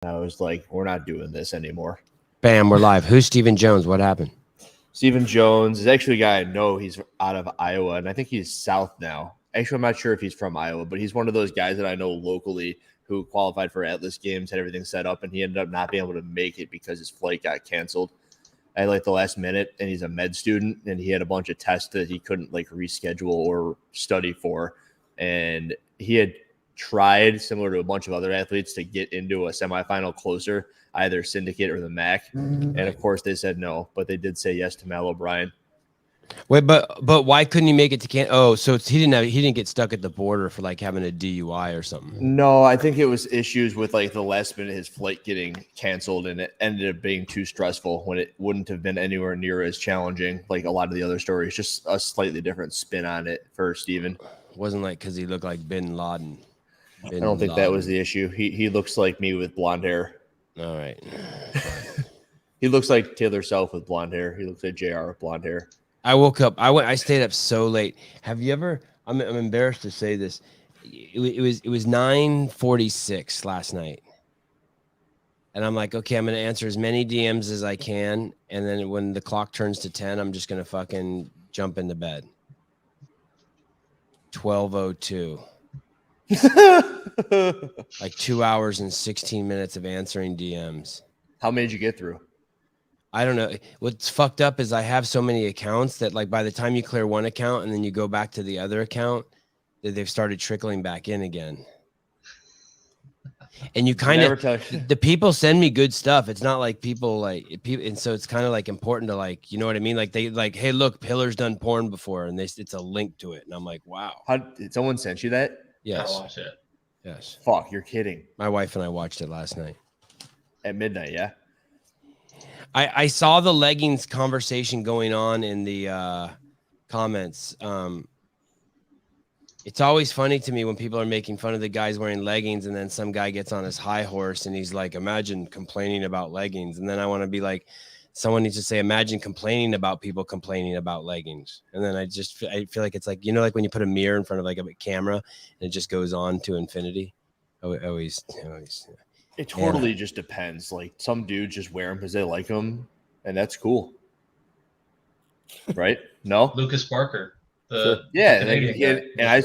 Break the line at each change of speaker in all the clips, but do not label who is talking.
I was like, we're not doing this anymore.
Bam, we're live. Who's Stephen Jones? What happened?
Stephen Jones is actually a guy I know. He's out of Iowa, and I think he's south now. Actually, I'm not sure if he's from Iowa, but he's one of those guys that I know locally who qualified for Atlas Games, had everything set up, and he ended up not being able to make it because his flight got canceled at like the last minute. And he's a med student, and he had a bunch of tests that he couldn't like reschedule or study for. And he had tried, similar to a bunch of other athletes, to get into a semifinal closer, either syndicate or the MAC. And of course they said no, but they did say yes to Mal O'Brien.
Wait, but why couldn't he make it to Canada? Oh, so he didn't get stuck at the border for like having a DUI or something.
No, I think it was issues with like the last minute, his flight getting canceled, and it ended up being too stressful when it wouldn't have been anywhere near as challenging like a lot of the other stories. Just a slightly different spin on it for Stephen.
It wasn't like because he looked like Bin Laden.
I don't think that was the issue. He looks like me with blonde hair.
All right.
He looks like Taylor Self with blonde hair. He looks like JR with blonde hair.
I woke up. I stayed up so late. Have you ever? I'm embarrassed to say this. It was 9:46 last night, and I'm like, okay, I'm gonna answer as many DMs as I can, and then when the clock turns to 10, I'm just gonna fucking jump into bed. 12:02. Like 2 hours and 16 minutes of answering DMs.
How many did you get through?
I don't know. What's fucked up is I have so many accounts that like by the time you clear one account and then you go back to the other account, they've started trickling back in again. And you kind of, the people send me good stuff. It's not like people like people. And so it's kind of like important to like, you know what I mean? Like they like, hey, look, Pillar's done porn before and it's a link to it. And I'm like, wow.
How did someone sent you that?
Yes.
I watched it.
Yes.
Fuck, you're kidding.
My wife and I watched it last night.
At midnight, yeah?
I saw the leggings conversation going on in the comments. It's always funny to me when people are making fun of the guys wearing leggings and then some guy gets on his high horse and he's like, imagine complaining about leggings. And then I want to be like, someone needs to say, imagine complaining about people complaining about leggings. And then I feel like it's like, you know, like when you put a mirror in front of like a camera and it just goes on to infinity. Always.
It totally just depends. Like some dudes just wear them because they like them, and that's cool, right? No,
Lucas Barker.
And I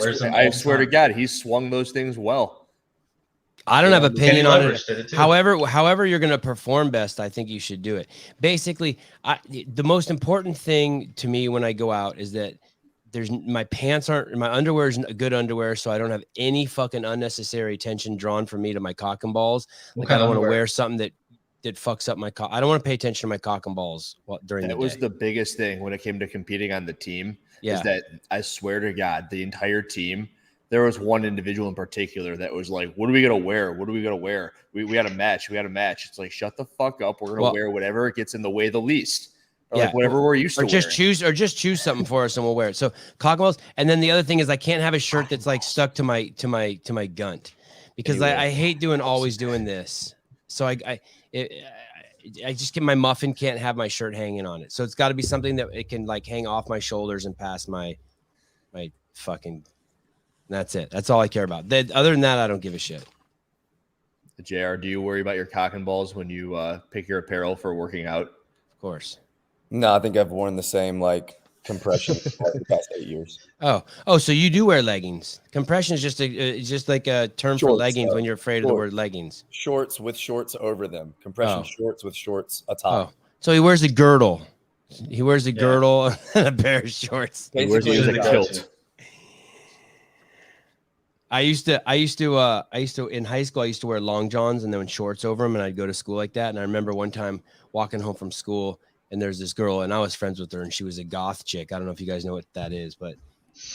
swear to God, he swung those things well.
I don't have opinion on it. However you're going to perform best, I think you should do it. Basically, the most important thing to me when I go out is that my underwear is good underwear, so I don't have any fucking unnecessary attention drawn from me to my cock and balls. Like I don't want to wear something that fucks up my cock. I don't want to pay attention to my cock and balls during the day. That was
the biggest thing when it came to competing on the team. Yeah. Is that I swear to God, the entire team, there was one individual in particular that was like, what are we going to wear? What are we going to wear? We had a match. It's like, shut the fuck up. We're going to wear whatever gets in the way the least. Or like whatever we're used to wearing.
Just choose something for us and we'll wear it. So cock and balls. And then the other thing is I can't have a shirt that's like stuck to my gunt because I hate always doing this. So I just get my muffin can't have my shirt hanging on it. So it's got to be something that it can like hang off my shoulders and past my fucking. That's it. That's all I care about. Other than that, I don't give a shit.
JR, do you worry about your cock and balls when you pick your apparel for working out?
Of course.
No, I think I've worn the same like compression for the past 8 years.
Oh, so you do wear leggings. Compression is just like a term for leggings when you're afraid of the word leggings.
Shorts with shorts over them. Compression shorts with shorts atop.
Oh, so he wears a girdle. He wears a girdle and a pair of shorts.
He wears a kilt.
I used to in high school, I used to wear long johns and then shorts over them, and I'd go to school like that. And I remember one time walking home from school, and there's this girl, and I was friends with her, and she was a goth chick. I don't know if you guys know what that is,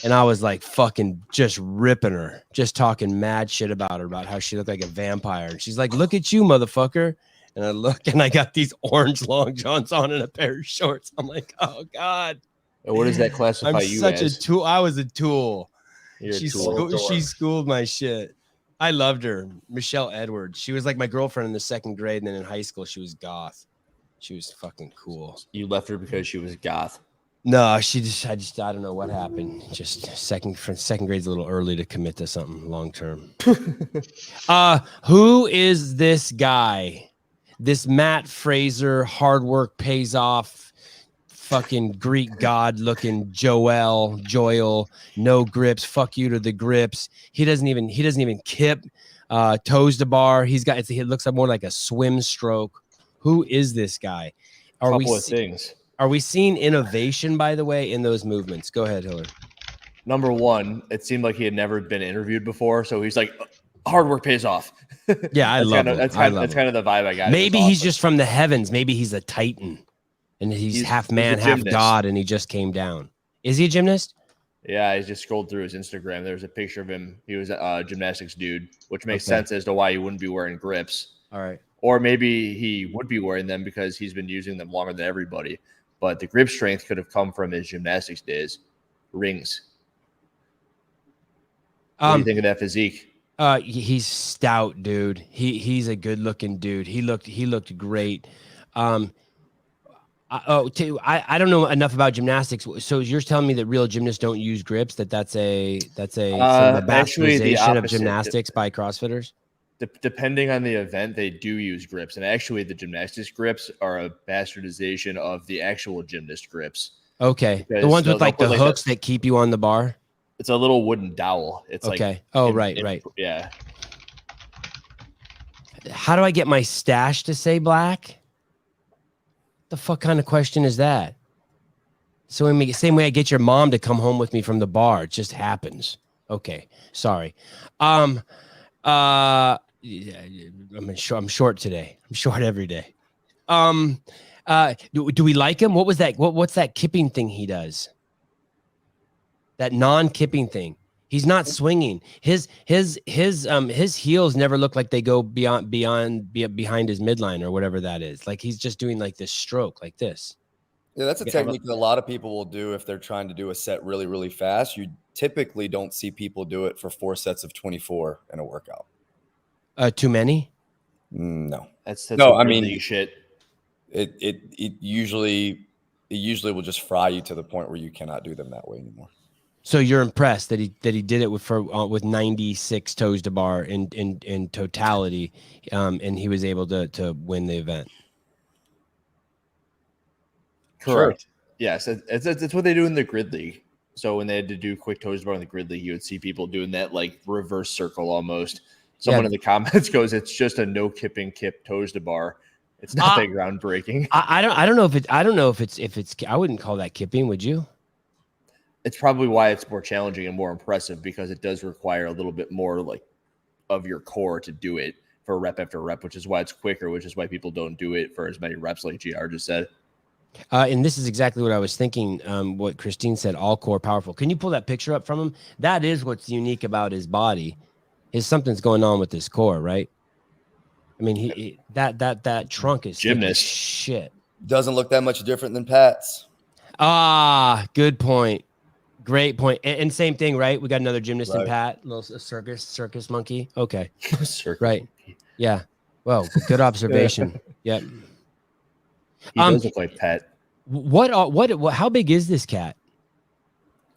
and I was like fucking just ripping her, just talking mad shit about her, about how she looked like a vampire. And she's like, look at you, motherfucker. And I look, and I got these orange long johns on and a pair of shorts. I'm like, oh God.
And what does that classify you as?
I'm such a tool. I was a tool. She
She
schooled my shit. I loved her. Michelle Edwards. She was like my girlfriend in the second grade. And then in high school, she was goth. She was fucking cool.
You left her because she was goth.
No, I don't know what happened. Just second grade's a little early to commit to something long term. Who is this guy? This Matt Fraser, hard work pays off, fucking Greek god looking Joyal, no grips, fuck you to the grips. He doesn't even kip toes to bar. It looks like more like a swim stroke. Who is this guy?
Couple of things.
Are we seeing innovation, by the way, in those movements? Go ahead, Hiller.
Number one, it seemed like he had never been interviewed before, so he's like, hard work pays off.
Yeah, I love him.
That's kind of the vibe I got.
Maybe he's just from the heavens. Maybe he's a titan, and he's half man, half god, and he just came down. Is he a gymnast?
Yeah, I just scrolled through his Instagram. There's a picture of him. He was a gymnastics dude, which makes sense as to why he wouldn't be wearing grips.
All right.
Or maybe he would be wearing them because he's been using them longer than everybody. But the grip strength could have come from his gymnastics days. Rings. What do you think of that physique?
He's stout, dude. He's a good looking dude. He looked great. I don't know enough about gymnastics. So you're telling me that real gymnasts don't use grips? That's a sort of a bastardization of gymnastics by CrossFitters?
Depending on the event, they do use grips. And actually, the gymnastics grips are a bastardization of the actual gymnast grips.
Okay. The ones with like the hooks that keep you on the bar?
It's a little wooden dowel. It's
okay. Right.
Yeah.
How do I get my stash to say black? The fuck kind of question is that? So same way I get your mom to come home with me from the bar. It just happens. Okay. Sorry. I'm short today. I'm short every day. Do we like him? What was that? What's that kipping thing he does? That non-kipping thing. He's not swinging. His heels never look like they go behind his midline or whatever that is. Like he's just doing like this stroke like this.
Yeah, that's a technique that a lot of people will do if they're trying to do a set really, really fast. You typically don't see people do it for 4 sets of 24 in a workout.
Too many?
No.
That's no, I mean shit.
It usually will just fry you to the point where you cannot do them that way anymore.
So you're impressed that he did it with 96 toes to bar in totality, and he was able to win the event.
Correct. Sure. Yes, it's what they do in the grid league. So when they had to do quick toes to bar in the grid league, you would see people doing that like reverse circle almost. Someone in the comments goes, "It's just a no kipping kip toes to bar. It's not that groundbreaking."
I don't know if it's. I wouldn't call that kipping. Would you?
It's probably why it's more challenging and more impressive because it does require a little bit more like of your core to do it for rep after rep, which is why it's quicker, which is why people don't do it for as many reps like GR just said.
And this is exactly what I was thinking. What Christine said, all core powerful. Can you pull that picture up from him? That is what's unique about his body. Something's going on with his core, right? I mean, that trunk is
gymnast
shit.
Doesn't look that much different than Pat's.
Good point. Great point. And same thing, right? We got another gymnast in Pat, little circus monkey. Okay, right. Yeah. Well, good observation. Yep.
He does look like Pat.
What? How big is this cat?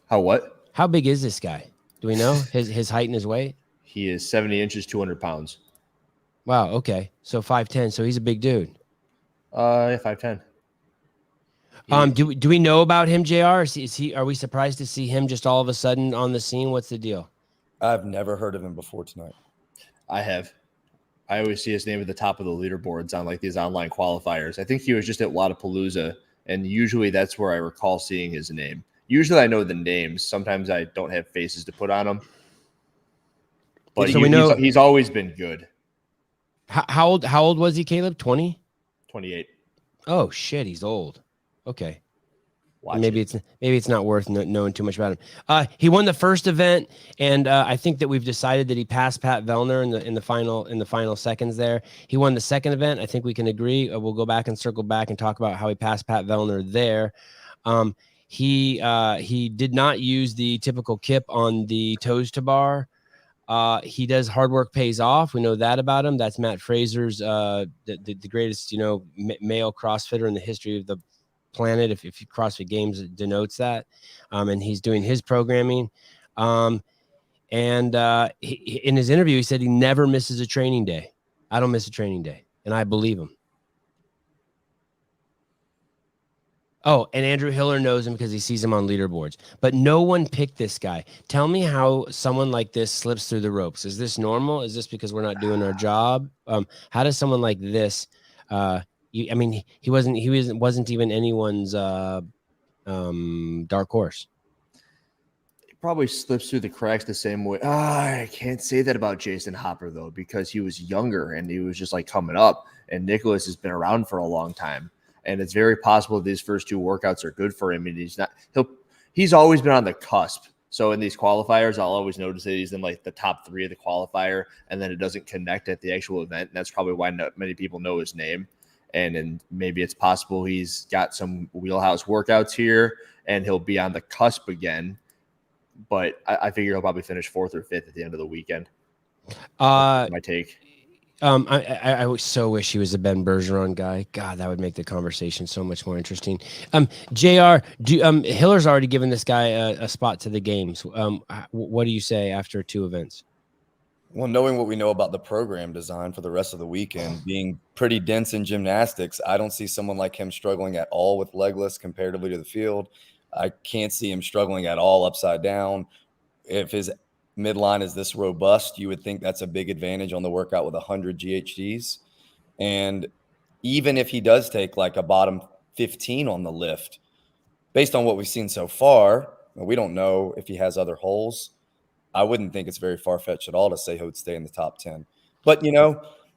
How big is this guy? Do we know his height and his weight?
He is 70 inches, 200 pounds.
Wow. Okay. So 5'10". So he's a big dude.
Yeah, 5'10".
Do we know about him, JR? Are we surprised to see him just all of a sudden on the scene? What's the deal?
I've never heard of him before tonight.
I have. I always see his name at the top of the leaderboards on like these online qualifiers. I think he was just at Lollapalooza, and usually that's where I recall seeing his name. Usually I know the names. Sometimes I don't have faces to put on them. But so he's always been good.
How old was he, Caleb? 20?
28.
Oh shit, he's old. Okay. Maybe it's not worth knowing too much about him. He won the first event, and I think that we've decided that he passed Pat Vellner in the final seconds there. He won the second event. I think we can agree. We'll go back and circle back and talk about how he passed Pat Vellner there. He did not use the typical kip on the toes to bar. He does hard work pays off. We know that about him. That's Matt Fraser's the greatest male CrossFitter in the history of the planet, if CrossFit Games denotes that. And he's doing his programming. And in his interview, he said he never misses a training day. I don't miss a training day, and I believe him. Oh, and Andrew Hiller knows him because he sees him on leaderboards. But no one picked this guy. Tell me how someone like this slips through the ropes. Is this normal? Is this because we're not doing our job? How does someone like this? He wasn't even anyone's dark horse.
He probably slips through the cracks the same way. I can't say that about Jason Hopper though, because he was younger and he was just like coming up. And Nicholas has been around for a long time. And it's very possible these first 2 workouts are good for him. And he's always been on the cusp. So in these qualifiers, I'll always notice that he's in like the top 3 of the qualifier, and then it doesn't connect at the actual event. And that's probably why not many people know his name. And maybe it's possible he's got some wheelhouse workouts here and he'll be on the cusp again. But I figure he'll probably finish 4th or 5th at the end of the weekend. My take.
I so wish he was a Ben Bergeron guy. God, that would make the conversation so much more interesting. JR, Hiller's already given this guy a spot to the games. What do you say after 2 events?
Well, knowing what we know about the program design for the rest of the weekend, being pretty dense in gymnastics, I don't see someone like him struggling at all with legless comparatively to the field. I can't see him struggling at all upside down. If his midline is this robust, you would think that's a big advantage on the workout with 100 GHDs. And even if he does take like a bottom 15 on the lift, based on what we've seen so far, we don't know if he has other holes. I wouldn't think it's very far-fetched at all to say he would stay in the top 10. But,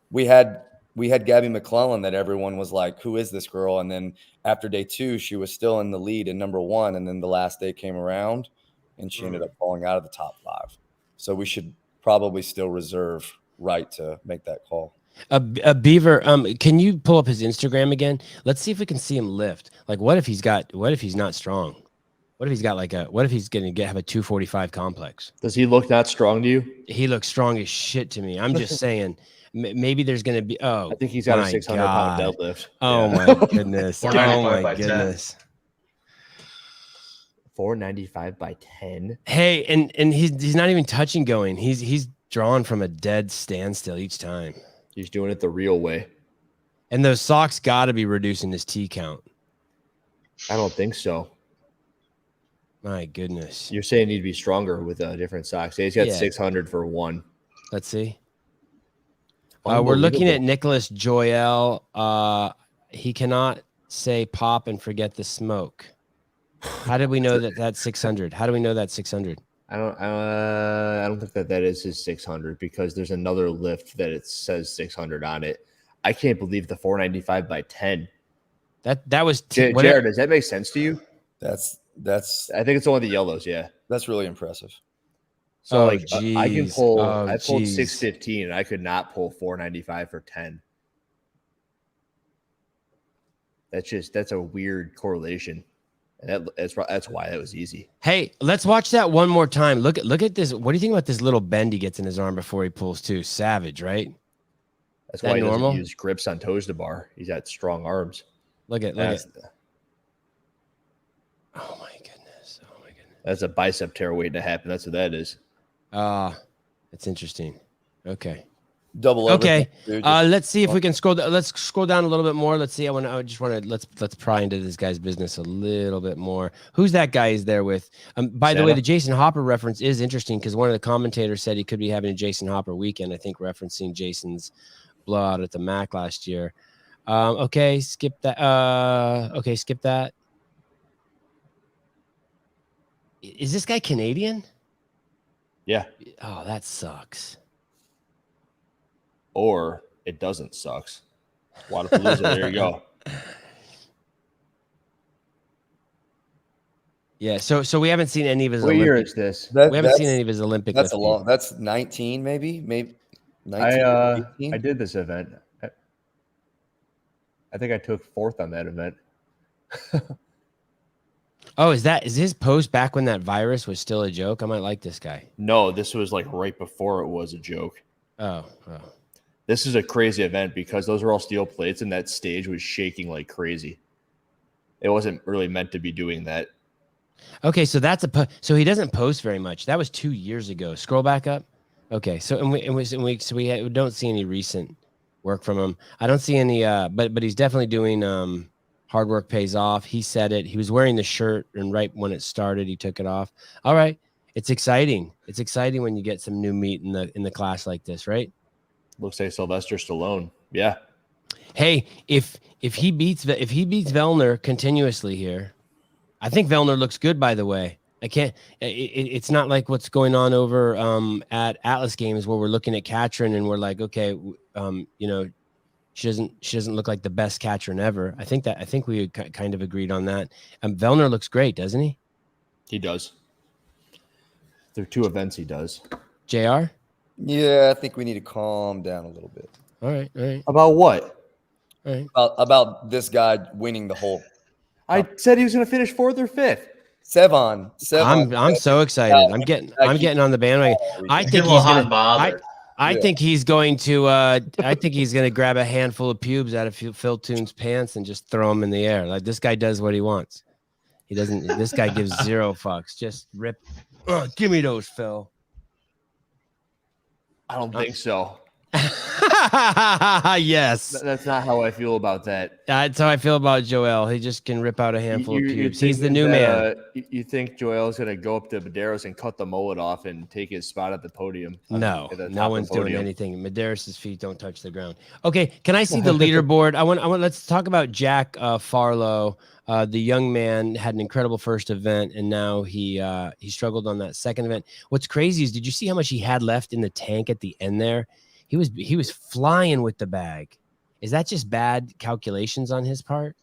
we had Gabby McClellan that everyone was like, who is this girl? And then after day 2, she was still in the lead in number 1. And then the last day came around and she ended up falling out of the top 5. So we should probably still reserve right to make that call.
Beaver, can you pull up his Instagram again? Let's see if we can see him lift. Like, what if he's not strong? What if he's got what if he's going to have a 245 complex?
Does he look that strong to you?
He looks strong as shit to me. I'm just saying, maybe there's going to be, I
think he's got a 600-pound deadlift.
Oh my goodness. Oh my goodness.
495 by 10.
Hey, and he's not even touching going. He's drawn from a dead standstill each time.
He's doing it the real way.
And those socks got to be reducing his T count.
I don't think so.
My goodness.
You're saying he'd be stronger with different socks. He's got 600 for 1.
Let's see. We're looking at Nicholas Joyal. He cannot say pop and forget the smoke. How did we know that that's 600? How do we know that's 600?
I don't think that is his 600 because there's another lift that it says 600 on it. I can't believe the 495 by 10.
That was
Jared. Does that make sense to you?
That's.
I think it's only the yellows. Yeah,
that's really impressive.
So I can pull. I pulled 615 and I could not pull 495 for 10. That's a weird correlation. And that's why that was easy.
Hey, let's watch that one more time. Look at this. What do you think about this little bend he gets in his arm before he pulls too? Savage, right?
That's why he doesn't use grips on toes to bar. He's got strong arms.
Look at. Oh my goodness.
That's a bicep tear waiting to happen. That's what that is.
That's interesting. Okay.
Double.
Okay. Let's see if we can scroll. Let's scroll down a little bit more. Let's see. Let's pry into this guy's business a little bit more. Who's that guy he's there with? By the way, the Jason Hopper reference is interesting because one of the commentators said he could be having a Jason Hopper weekend. I think referencing Jason's blowout at the MAC last year. Okay, skip that. Skip that. Is this guy Canadian?
Yeah.
Oh, that sucks.
Or it doesn't sucks. Wadapalooza, there you go.
Yeah, so we haven't seen any of his.
What year is this?
We haven't seen any of his Olympic.
That's a long. That's 19, maybe 19.
I did this event. I think I took 4th on that event.
Oh, is his post back when that virus was still a joke? I might like this guy.
No, this was like right before it was a joke.
Oh.
This is a crazy event because those are all steel plates and that stage was shaking like crazy. It wasn't really meant to be doing that.
Okay, so so he doesn't post very much. That was 2 years ago. Scroll back up. Okay, so we don't see any recent work from him. I don't see any. But he's definitely doing. Hard work pays off. He said it. He was wearing the shirt, and right when it started, he took it off. All right, it's exciting. It's exciting when you get some new meat in the class like this, right?
Looks like Sylvester Stallone. Yeah.
Hey, if he beats Vellner continuously here. I think Vellner looks good, by the way. I can't. It's not like what's going on over at Atlas Games where we're looking at Katrin and we're like, okay, she doesn't look like the best Katrin ever. I think we kind of agreed on that. Vellner looks great, doesn't he?
He does. There are 2 events he does.
JR?
Yeah, I think we need to calm down a little bit.
All right.
About what?
All right.
About this guy winning the whole.
I said he was going to finish 4th or 5th.
Sevan.
I'm so excited. I'm getting on the bandwagon. I think he's gonna. I think he's going to. I think he's going to grab a handful of pubes out of Phil Toon's pants and just throw them in the air. Like this guy does what he wants. He doesn't. This guy gives 0 fucks. Just rip. Give me those, Phil.
I don't think so.
Yes.
That's not how I feel about that.
That's how I feel about Joyal. He just can rip out a handful of pubes. He's the new man.
You think Joyal's going to go up to Medeiros and cut the mullet off and take his spot at the podium?
No one's doing anything. Medeiros' feet don't touch the ground. Okay, can I see the leaderboard? I want. Let's talk about Jack Farlow. The young man had an incredible first event, and now he struggled on that second event. What's crazy is, did you see how much he had left in the tank at the end there? He was flying with the bag. Is that just bad calculations on his part?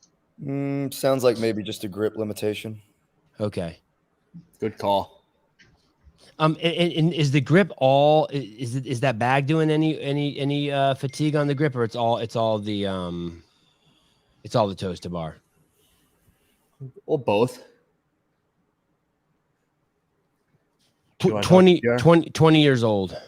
Sounds like maybe just a grip limitation.
Okay.
Good call.
And is the grip all? Is that bag doing any fatigue on the grip, or it's all the toes to bar?
Well, both.
20 years old.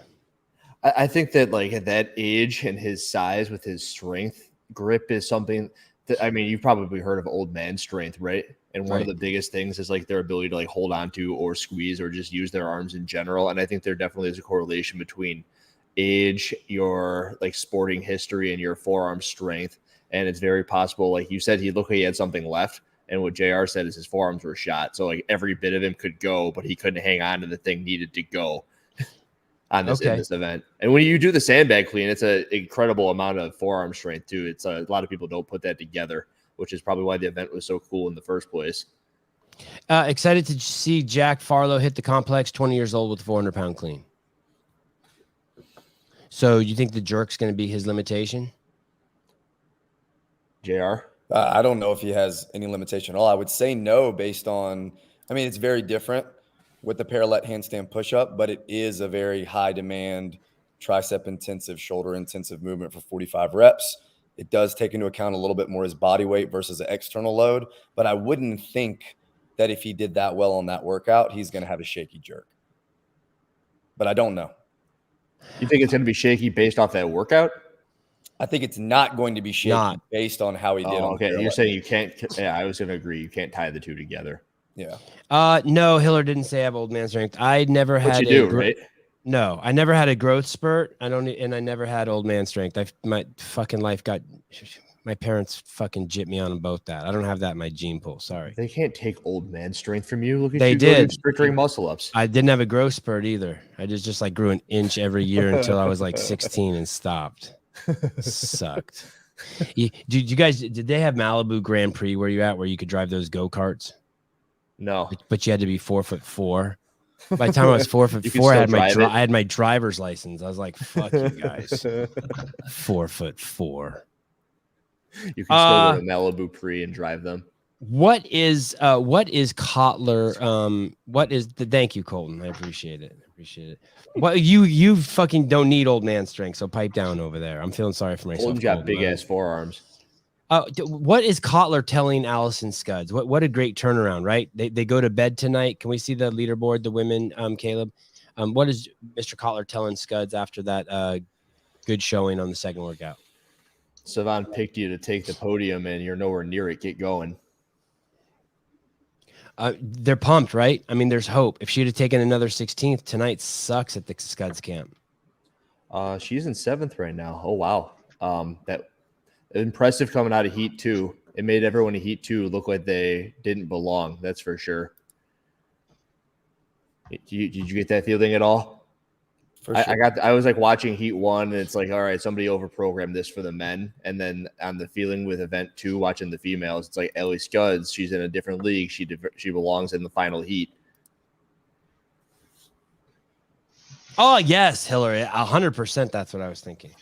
I think that like at that age and his size with his strength, grip is something that, I mean, you've probably heard of old man strength, right? And one of the biggest things is like their ability to like hold on to or squeeze or just use their arms in general. And I think there definitely is a correlation between age, your like sporting history, and your forearm strength. And it's very possible, like you said, he looked like he had something left. And what JR said is his forearms were shot. So like every bit of him could go, but he couldn't hang on to the thing needed to go on this in this event. And when you do the sandbag clean, it's an incredible amount of forearm strength too. It's a lot of people don't put that together, which is probably why the event was so cool in the first place.
Excited to see Jack Farlow hit the complex, 20 years old with 400-pound clean. So you think the jerk's going to be his limitation?
JR?
I don't know if he has any limitation at all. I would say no based on, I mean, it's very different with the parallel handstand push-up, but it is a very high demand, tricep intensive, shoulder intensive movement for 45 reps. It does take into account a little bit more his body weight versus the external load, but I wouldn't think that if he did that well on that workout, he's going to have a shaky jerk. But I don't know.
You think it's going to be shaky based off that workout?
I think it's not going to be shaky based on how he did.
Okay, you're saying you can't. Yeah, I was going to agree. You can't tie the two together.
Yeah.
No, Hiller didn't say I have old man strength. I never had.
But you do, right?
No, I never had a growth spurt. I never had old man strength. My fucking life got. My parents fucking jipped me on both that. I don't have that in my gene pool. Sorry.
They can't take old man strength from you. Look at
they
you.
Did.
Strict ring muscle ups.
I didn't have a growth spurt either. I just like grew an inch every year until I was like 16 and stopped. Sucked. Did they have Malibu Grand Prix where you at where you could drive those go-karts?
No.
But you had to be 4'4". By the time I was 4'4", I had my driver's license. I was like, fuck you guys. 4'4".
You can still go to Malibu Pre and drive them.
What is Kotler? Thank you, Colton. I appreciate it. Well, you fucking don't need old man strength, so pipe down over there. I'm feeling sorry for myself.
Colton's got big ass forearms.
What is Kotler telling Allison Scuds? What a great turnaround, right? They go to bed tonight. Can we see the leaderboard, the women, Caleb? What is Mr. Kotler telling Scuds after that good showing on the second workout?
Sevan picked you to take the podium, and you're nowhere near it. Get going.
They're pumped, right? I mean, there's hope. If she'd have taken another 16th, tonight sucks at the Scuds camp.
She's in 7th right now. Oh, wow. That impressive coming out of Heat 2. It made everyone in Heat 2 look like they didn't belong. That's for sure. Did you get that feeling at all?
For sure.
I was like watching Heat 1, and it's like, all right, somebody overprogrammed this for the men. And then on the feeling with event 2, watching the females, it's like Ellie Scuds. She's in a different league. She belongs in the final Heat.
Oh, yes, Hillary. 100%. That's what I was thinking.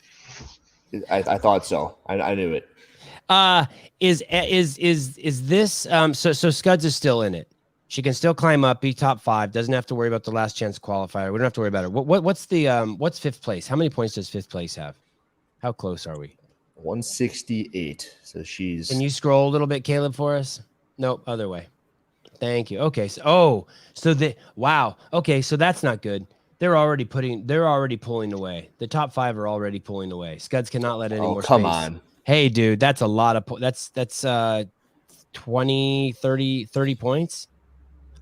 I thought so. I knew it.
Is this so Scuds is still in it? She can still climb up, be top 5. Doesn't have to worry about the last chance qualifier. We don't have to worry about it. What's 5th place? How many points does 5th place have? How close are we?
168. So she's.
Can you scroll a little bit, Caleb, for us? Nope, other way. Thank you. Okay. So wow. Okay, so that's not good. They're already pulling away. The top 5 are already pulling away. Scuds cannot let any more
come
space.
on.
Hey, dude, that's a lot of that's 20, 30 points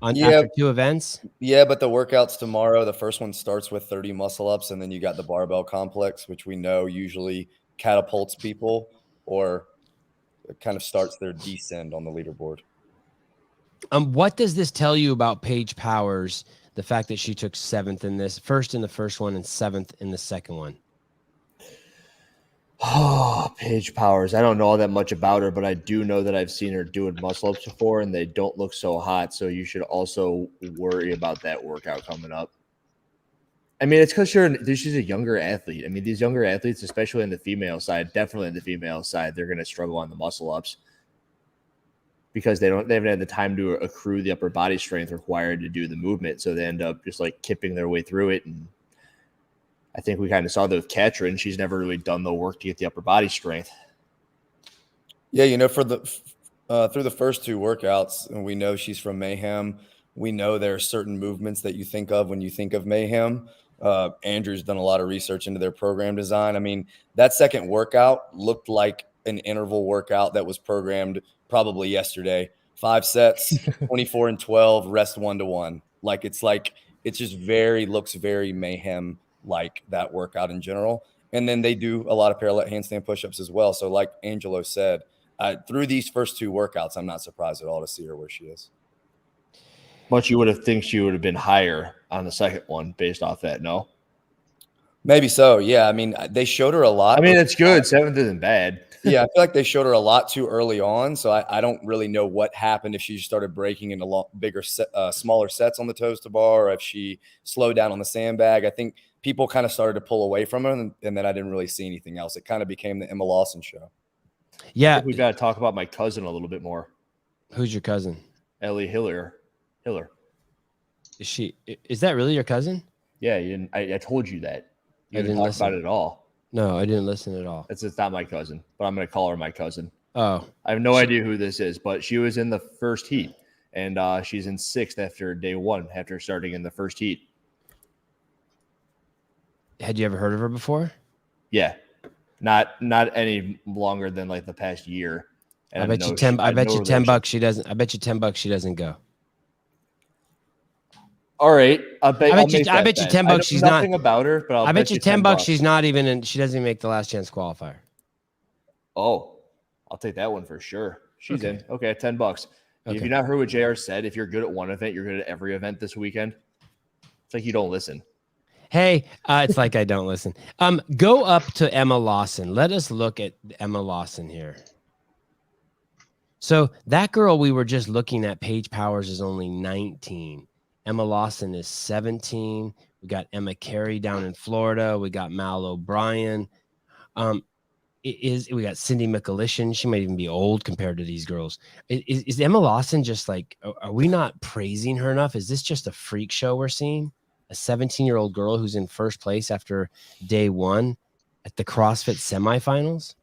after 2 events.
Yeah, but the workouts tomorrow, the first one starts with 30 muscle ups, and then you got the barbell complex, which we know usually catapults people or it kind of starts their descend on the leaderboard.
What does this tell you about Paige Powers? The fact that she took 7th in this, first in the first one and 7th in the second one.
Oh, Paige Powers. I don't know all that much about her, but I do know that I've seen her doing muscle ups before, and they don't look so hot. So you should also worry about that workout coming up. I mean, it's because she's a younger athlete. I mean, these younger athletes, especially in the female side, definitely in the female side, they're going to struggle on the muscle ups because they haven't had the time to accrue the upper body strength required to do the movement. So they end up just like kipping their way through it. And I think we kind of saw that with Katrin. She's never really done the work to get the upper body strength.
Yeah, for through the first 2 workouts, and we know she's from Mayhem. We know there are certain movements that you think of when you think of Mayhem. Andrew's done a lot of research into their program design. I mean, that second workout looked like an interval workout that was programmed probably yesterday. 5 sets, 24 and 12, rest 1-to-1. It just looks very Mayhem like that workout in general. And then they do a lot of parallel handstand push-ups as well. So like Angelo said, through these first 2 workouts, I'm not surprised at all to see her where she is.
But you would have think she would have been higher on the second one based off that, no?
Maybe so, yeah. I mean, they showed her a lot.
I mean, it's good. 7th isn't bad.
Yeah, I feel like they showed her a lot too early on, so I don't really know what happened if she started breaking into smaller sets on the toes to bar, or if she slowed down on the sandbag. I think people kind of started to pull away from her, and then I didn't really see anything else. It kind of became the Emma Lawson show.
Yeah,
we've got to talk about my cousin a little bit more.
Who's your cousin?
Ellie Hiller.
Is that really your cousin?
Yeah, I told you that. You didn't talk about it at all.
No, I didn't listen at all.
It's not my cousin, but I'm going to call her my cousin.
Oh.
I have no idea who this is, but she was in the first heat, and she's in 6th after day 1, after starting in the first heat.
Had you ever heard of her before?
Yeah. Not any longer than like the past year. And
I bet you $10 she doesn't. I bet you $10 she doesn't go.
All right, I bet you
$10 she's not.
Nothing about her, but I bet you
$10 she's not even in. She doesn't even make the last chance qualifier.
Oh, I'll take that one for sure. She's in. Okay, $10.
Okay.
If you not heard what JR said, if you're good at one event, you're good at every event this weekend. It's like you don't listen.
Hey, it's like I don't listen. Go up to Emma Lawson. Let us look at Emma Lawson here. So that girl we were just looking at, Paige Powers, is only 19. Emma Lawson is 17. We got Emma Carey down in Florida. We got Mal O'Brien. We got Cindy McAlishan. She might even be old compared to these girls. Is Emma Lawson just like, are we not praising her enough? Is this just a freak show we're seeing? A 17-year-old girl who's in first place after day 1 at the CrossFit semifinals?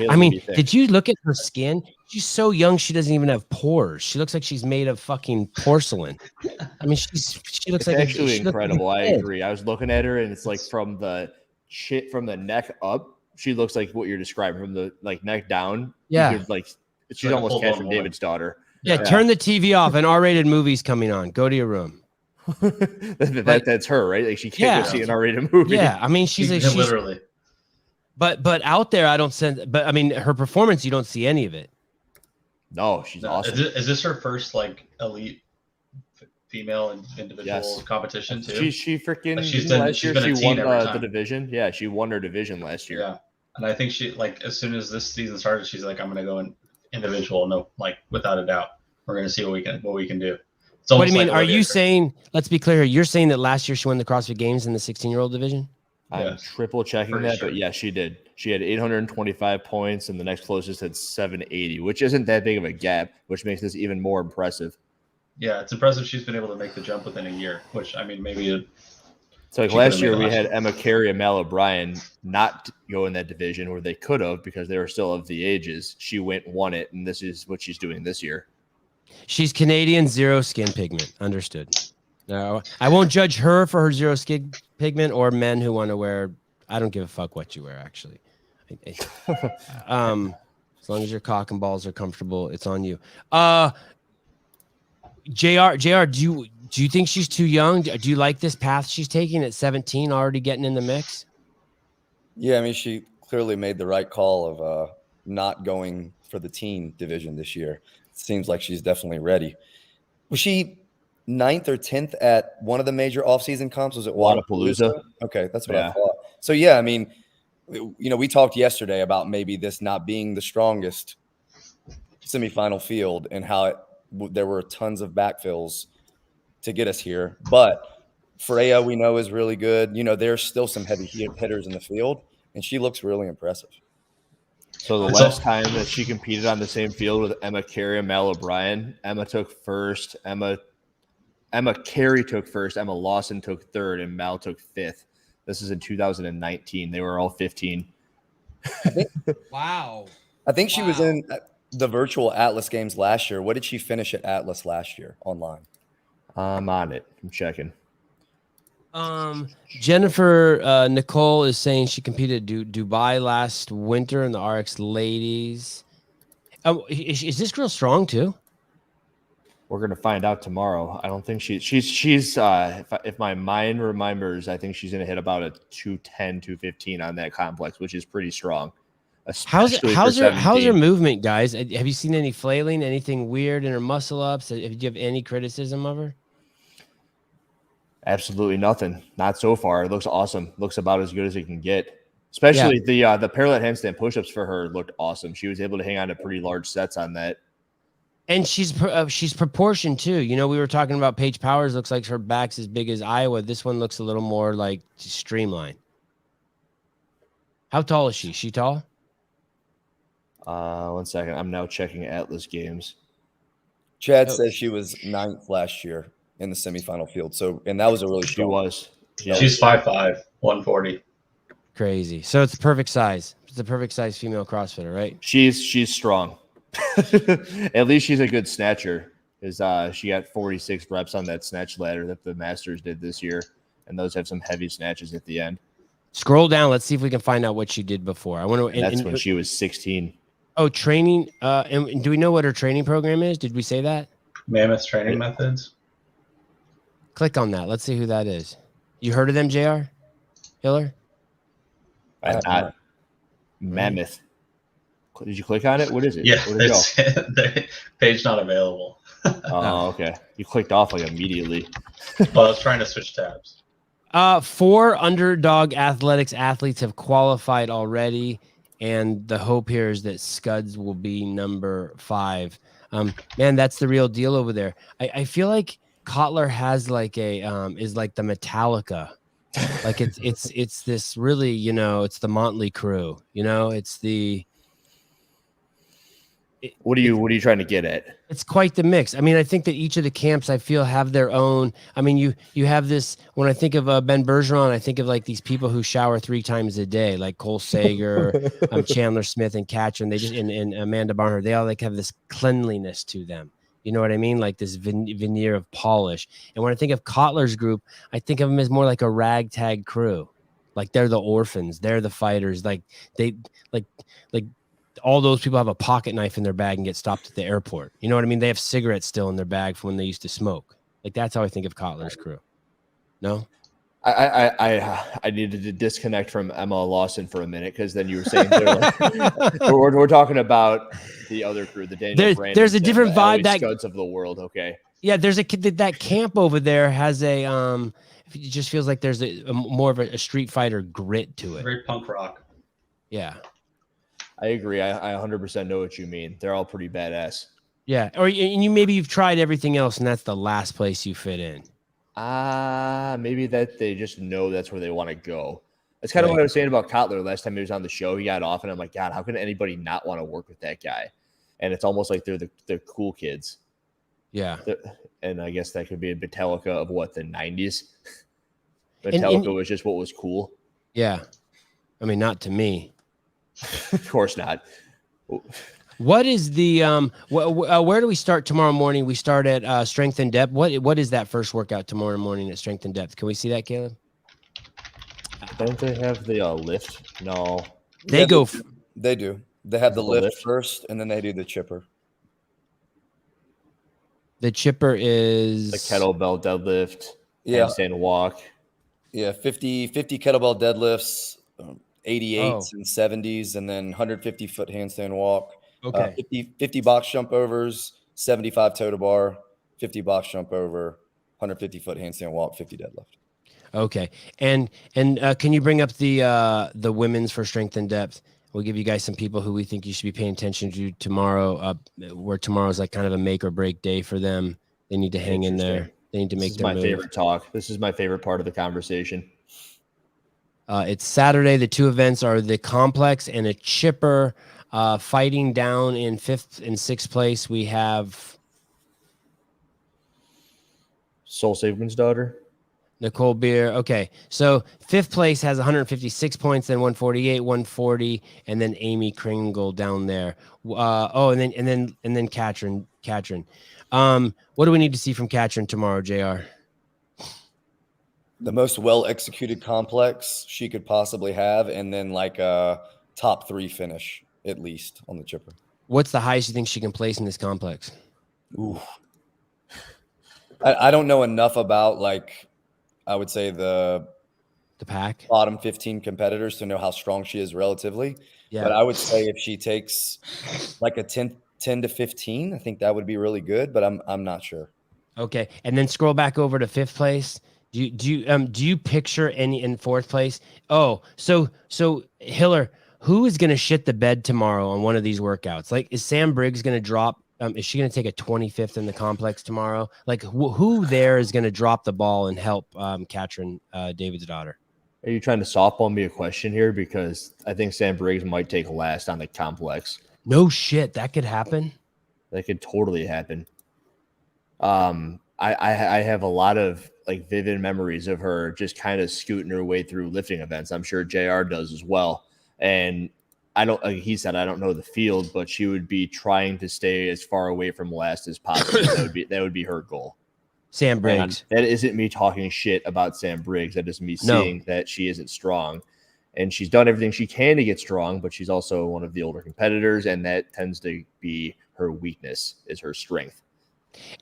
I mean, did you look at her skin? She's so young, she doesn't even have pores. She looks like she's made of fucking porcelain. I mean, she looks like
actually incredible. I agree. I was looking at her, and it's like from the neck up, she looks like what you're describing. From the neck down,
yeah,
she's almost Katrin Davidsdottir.
Yeah, turn the TV off. An R-rated movie's coming on. Go to your room.
That's her, right? Like she can't go see an R-rated movie.
Yeah, I mean, she's
literally.
But out there, I don't sense. But I mean, her performance, you don't see any of it.
No, she's awesome.
Is this her first like elite female and individual competition too?
She freaking
like she's been
she won the division. Yeah, she won her division last year.
Yeah, and I think she like as soon as this season started, she's like, I'm gonna go in individual. No, like without a doubt, we're gonna see what we can do.
What do you mean? Are you saying? Let's be clear here. You're saying that last year she won the CrossFit Games in the 16-year-old division?
I'm triple checking that, but yeah, she did. She had 825 points, and the next closest had 780, which isn't that big of a gap, which makes this even more impressive.
Yeah, it's impressive she's been able to make the jump within a year, which I mean, maybe.
So like last year, we had Emma Carey and Mal O'Brien not go in that division where they could have because they were still of the ages. She won it, and this is what she's doing this year.
She's Canadian, 0 skin pigment. Understood. No, I won't judge her for her 0 skin pigment or men who want to wear. I don't give a fuck what you wear, actually. As long as your cock and balls are comfortable, it's on you. JR, do you think she's too young? Do you like this path she's taking at 17, already getting in the mix?
Yeah, I mean, she clearly made the right call of not going for the teen division this year. It seems like she's definitely ready. Was she 9th or 10th at one of the major off-season comps? Was it
Wodapalooza?
Okay, that's what I thought. So, yeah, I mean, we talked yesterday about maybe this not being the strongest semifinal field and how there were tons of backfills to get us here. But Freya, we know, is really good. There's still some heavy hitters in the field, and she looks really impressive.
So the last time that she competed on the same field with Emma Carey and Mal O'Brien, Emma took first. Emma Carey took first. Emma Lawson took third, and Mal took fifth. This is in 2019. They were all 15.
Wow.
I think she was in the virtual Atlas games last year. What did she finish at Atlas last year online?
I'm on it. I'm checking.
Jennifer Nicole is saying she competed at Dubai last winter in the RX ladies. Is this girl strong too?
We're gonna find out tomorrow. I don't think she's if my mind remembers, I think she's gonna hit about a 210, 215 on that complex, which is pretty strong.
How's her movement, guys? Have you seen any flailing, anything weird in her muscle ups? Do you have any criticism of her?
Absolutely nothing. Not so far. It looks awesome. Looks about as good as it can get. Especially the parallel handstand push-ups for her looked awesome. She was able to hang on to pretty large sets on that.
And she's proportioned too. We were talking about Paige Powers. Looks like her back's as big as Iowa. This one looks a little more like streamlined. How tall is she? She tall?
1 second. I'm now checking Atlas games.
Chad says she was 9th last year in the semifinal field. So, and that was a really strong.
She was.
Yeah. She's 5'5", 140.
Crazy. So it's the perfect size. It's the perfect size female CrossFitter, right?
She's strong. At least she's a good snatcher. She got 46 reps on that snatch ladder that the Masters did this year, and those have some heavy snatches at the end.
Scroll down. Let's see if we can find out what she did before. I want to.
That's when she was 16.
Oh, training. And do we know what her training program is? Did we say that?
Mammoth Training Methods.
Click on that. Let's see who that is. You heard of them, JR? Hiller?
Not Mammoth. Did you click on it? What is it?
Yeah, the page not available.
Oh, okay. You clicked off like immediately.
Well, I was trying to switch tabs.
4 underdog athletics athletes have qualified already, and the hope here is that Scuds will be number 5. Man, that's the real deal over there. I feel like Kotler has like is like the Metallica. Like it's this really, it's the Motley Crue, it's the.
What are you trying to get at?
It's quite the mix. I mean, I think that each of the camps I feel have their own. I mean, you have this. When I think of Ben Bergeron, I think of like these people who shower 3 times a day, like Cole Sager, Chandler Smith, and Katrin. They just and Amanda Barnhart. They all like have this cleanliness to them. You know what I mean? Like this veneer of polish. And when I think of Kotler's group, I think of them as more like a ragtag crew. Like they're the orphans. They're the fighters. Like they all those people have a pocket knife in their bag and get stopped at the airport. You know what I mean? They have cigarettes still in their bag from when they used to smoke. Like that's how I think of Kotler's crew. No?
I needed to disconnect from Emma Lawson for a minute because then you were saying we're talking about the other crew, the Daniel Brandons,
there's a different vibe that
Scuds of the world. Okay.
Yeah, there's that camp over there has a it just feels like there's a more of a Street Fighter grit to it.
Very punk rock.
Yeah.
I agree. I 100% know what you mean. They're all pretty badass.
Yeah. Or maybe you've tried everything else and that's the last place you fit in.
Maybe that they just know that's where they want to go. That's kind of what I was saying about Kotler last time he was on the show. He got off, and I'm like, God, how can anybody not want to work with that guy? And it's almost like they're cool kids.
Yeah.
And I guess that could be a Metallica of what, the 90s? Metallica was just what was cool.
Yeah. I mean, not to me.
Of course not.
What is the where do we start tomorrow morning? We start at strength and depth. What is that first workout tomorrow morning at strength and depth? Can we see that, Caleb?
Don't they have the lift? No.
They do. They have the lift first, and then they do the chipper.
The chipper is
the kettlebell deadlift, handstand walk.
Yeah, 50 kettlebell deadlifts, 88s and 70s, and then 150-foot handstand walk.
Okay.
50 box jump overs, 75 toe to bar, 50 box jump over, 150-foot handstand walk, 50 deadlift. Okay.
And can you bring up the women's for strength and depth? We'll give you guys some people who we think you should be paying attention to tomorrow, where tomorrow's like kind of a make or break day for them. They need to hang in there. They need to make their move.
Favorite talk. This is my favorite part of the conversation.
It's Saturday. The two events are the complex and a chipper. Fighting down in 5th and 6th place, we have
Soul Davidsdottir.
Nicole Beer. Okay, so 5th place has 156 points, then 148, 140, and then Amy Kringle down there. And then Katrin. What do we need to see from Katrin tomorrow, JR?
The most well-executed complex she could possibly have, and then like a top 3 finish at least on the chipper.
What's the highest you think she can place in this complex?
Ooh, I don't know enough about, like, I would say the
pack
bottom 15 competitors to know how strong she is relatively. Yeah. But I would say if she takes like a 10 to 15, I think that would be really good, but I'm not sure.
Okay. And then scroll back over to 5th place. Do you picture any in 4th place? Oh, so Hiller, who is going to shit the bed tomorrow on one of these workouts? Like, is Sam Briggs going to drop? Is she going to take a 25th in the complex tomorrow? Like, who there is going to drop the ball and help Katrin Davidsdottir?
Are you trying to softball me a question here? Because I think Sam Briggs might take last on the complex.
No shit. That could happen.
That could totally happen. I have a lot of like vivid memories of her just kind of scooting her way through lifting events. I'm sure JR does as well. And he said, I don't know the field, but she would be trying to stay as far away from last as possible. that would be her goal.
Sam Briggs.
And that isn't me talking shit about Sam Briggs. That is me seeing that she isn't strong. And she's done everything she can to get strong, but she's also one of the older competitors, and that tends to be her weakness, is her strength.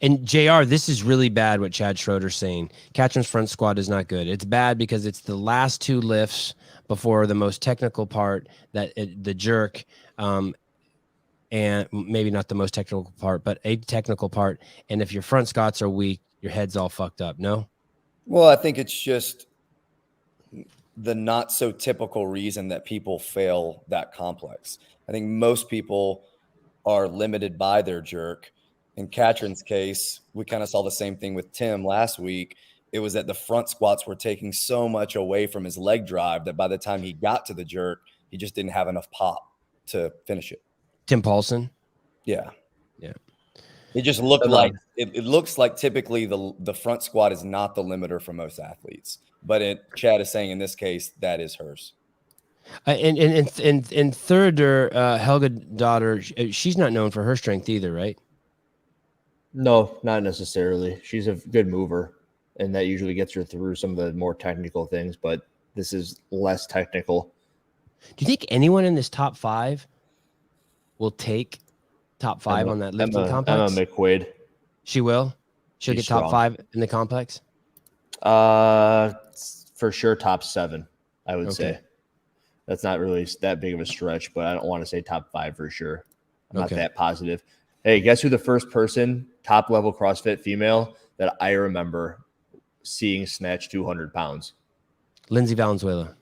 And JR, this is really bad what Chad Schroeder's saying. Katrin's front squat is not good. It's bad because it's the last 2 lifts before the most technical part, the jerk, and maybe not the most technical part, but a technical part. And if your front squats are weak, your head's all fucked up. No?
Well, I think it's just the not so typical reason that people fail that complex. I think most people are limited by their jerk. In Katrin's case, we kind of saw the same thing with Tim last week. It was that the front squats were taking so much away from his leg drive that by the time he got to the jerk, he just didn't have enough pop to finish it.
Tim Paulson?
Yeah.
Yeah.
It just looked like it looks like typically the front squat is not the limiter for most athletes. But Chad is saying in this case, that is hers.
And third, Helga daughter, she's not known for her strength either, right?
No, not necessarily. She's a good mover, and that usually gets her through some of the more technical things, but this is less technical.
Do you think anyone in this top 5 will take top 5 on that lifting
Emma
complex?
McQuaid.
She will. She'll
She's
get top
strong.
5 in the complex.
For sure, top 7. I would say. That's not really that big of a stretch, but I don't want to say top 5 for sure. I'm not that positive. Hey, guess who the first person, top level CrossFit female, that I remember seeing snatch 200 pounds?
Lindsay Valenzuela.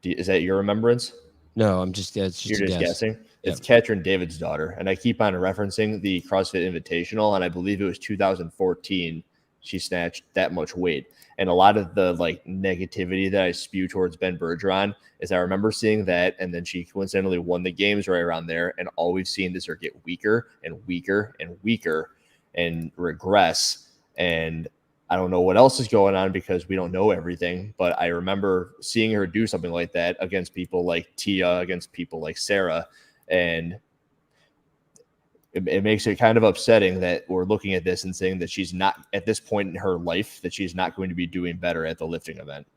Is that your remembrance?
No, I'm just. It's just
You're
a
just
guess.
guessing.
Yep.
It's Katrin Davidsdottir, and I keep on referencing the CrossFit Invitational, and I believe it was 2014. She snatched that much weight, and a lot of the like negativity that I spew towards Ben Bergeron is I remember seeing that, and then she coincidentally won the games right around there, and all we've seen is her get weaker and weaker and weaker and regress. And I don't know what else is going on because we don't know everything, but I remember seeing her do something like that against people like Tia, against people like Sarah, and it makes it kind of upsetting that we're looking at this and saying that she's not at this point in her life, that she's not going to be doing better at the lifting event.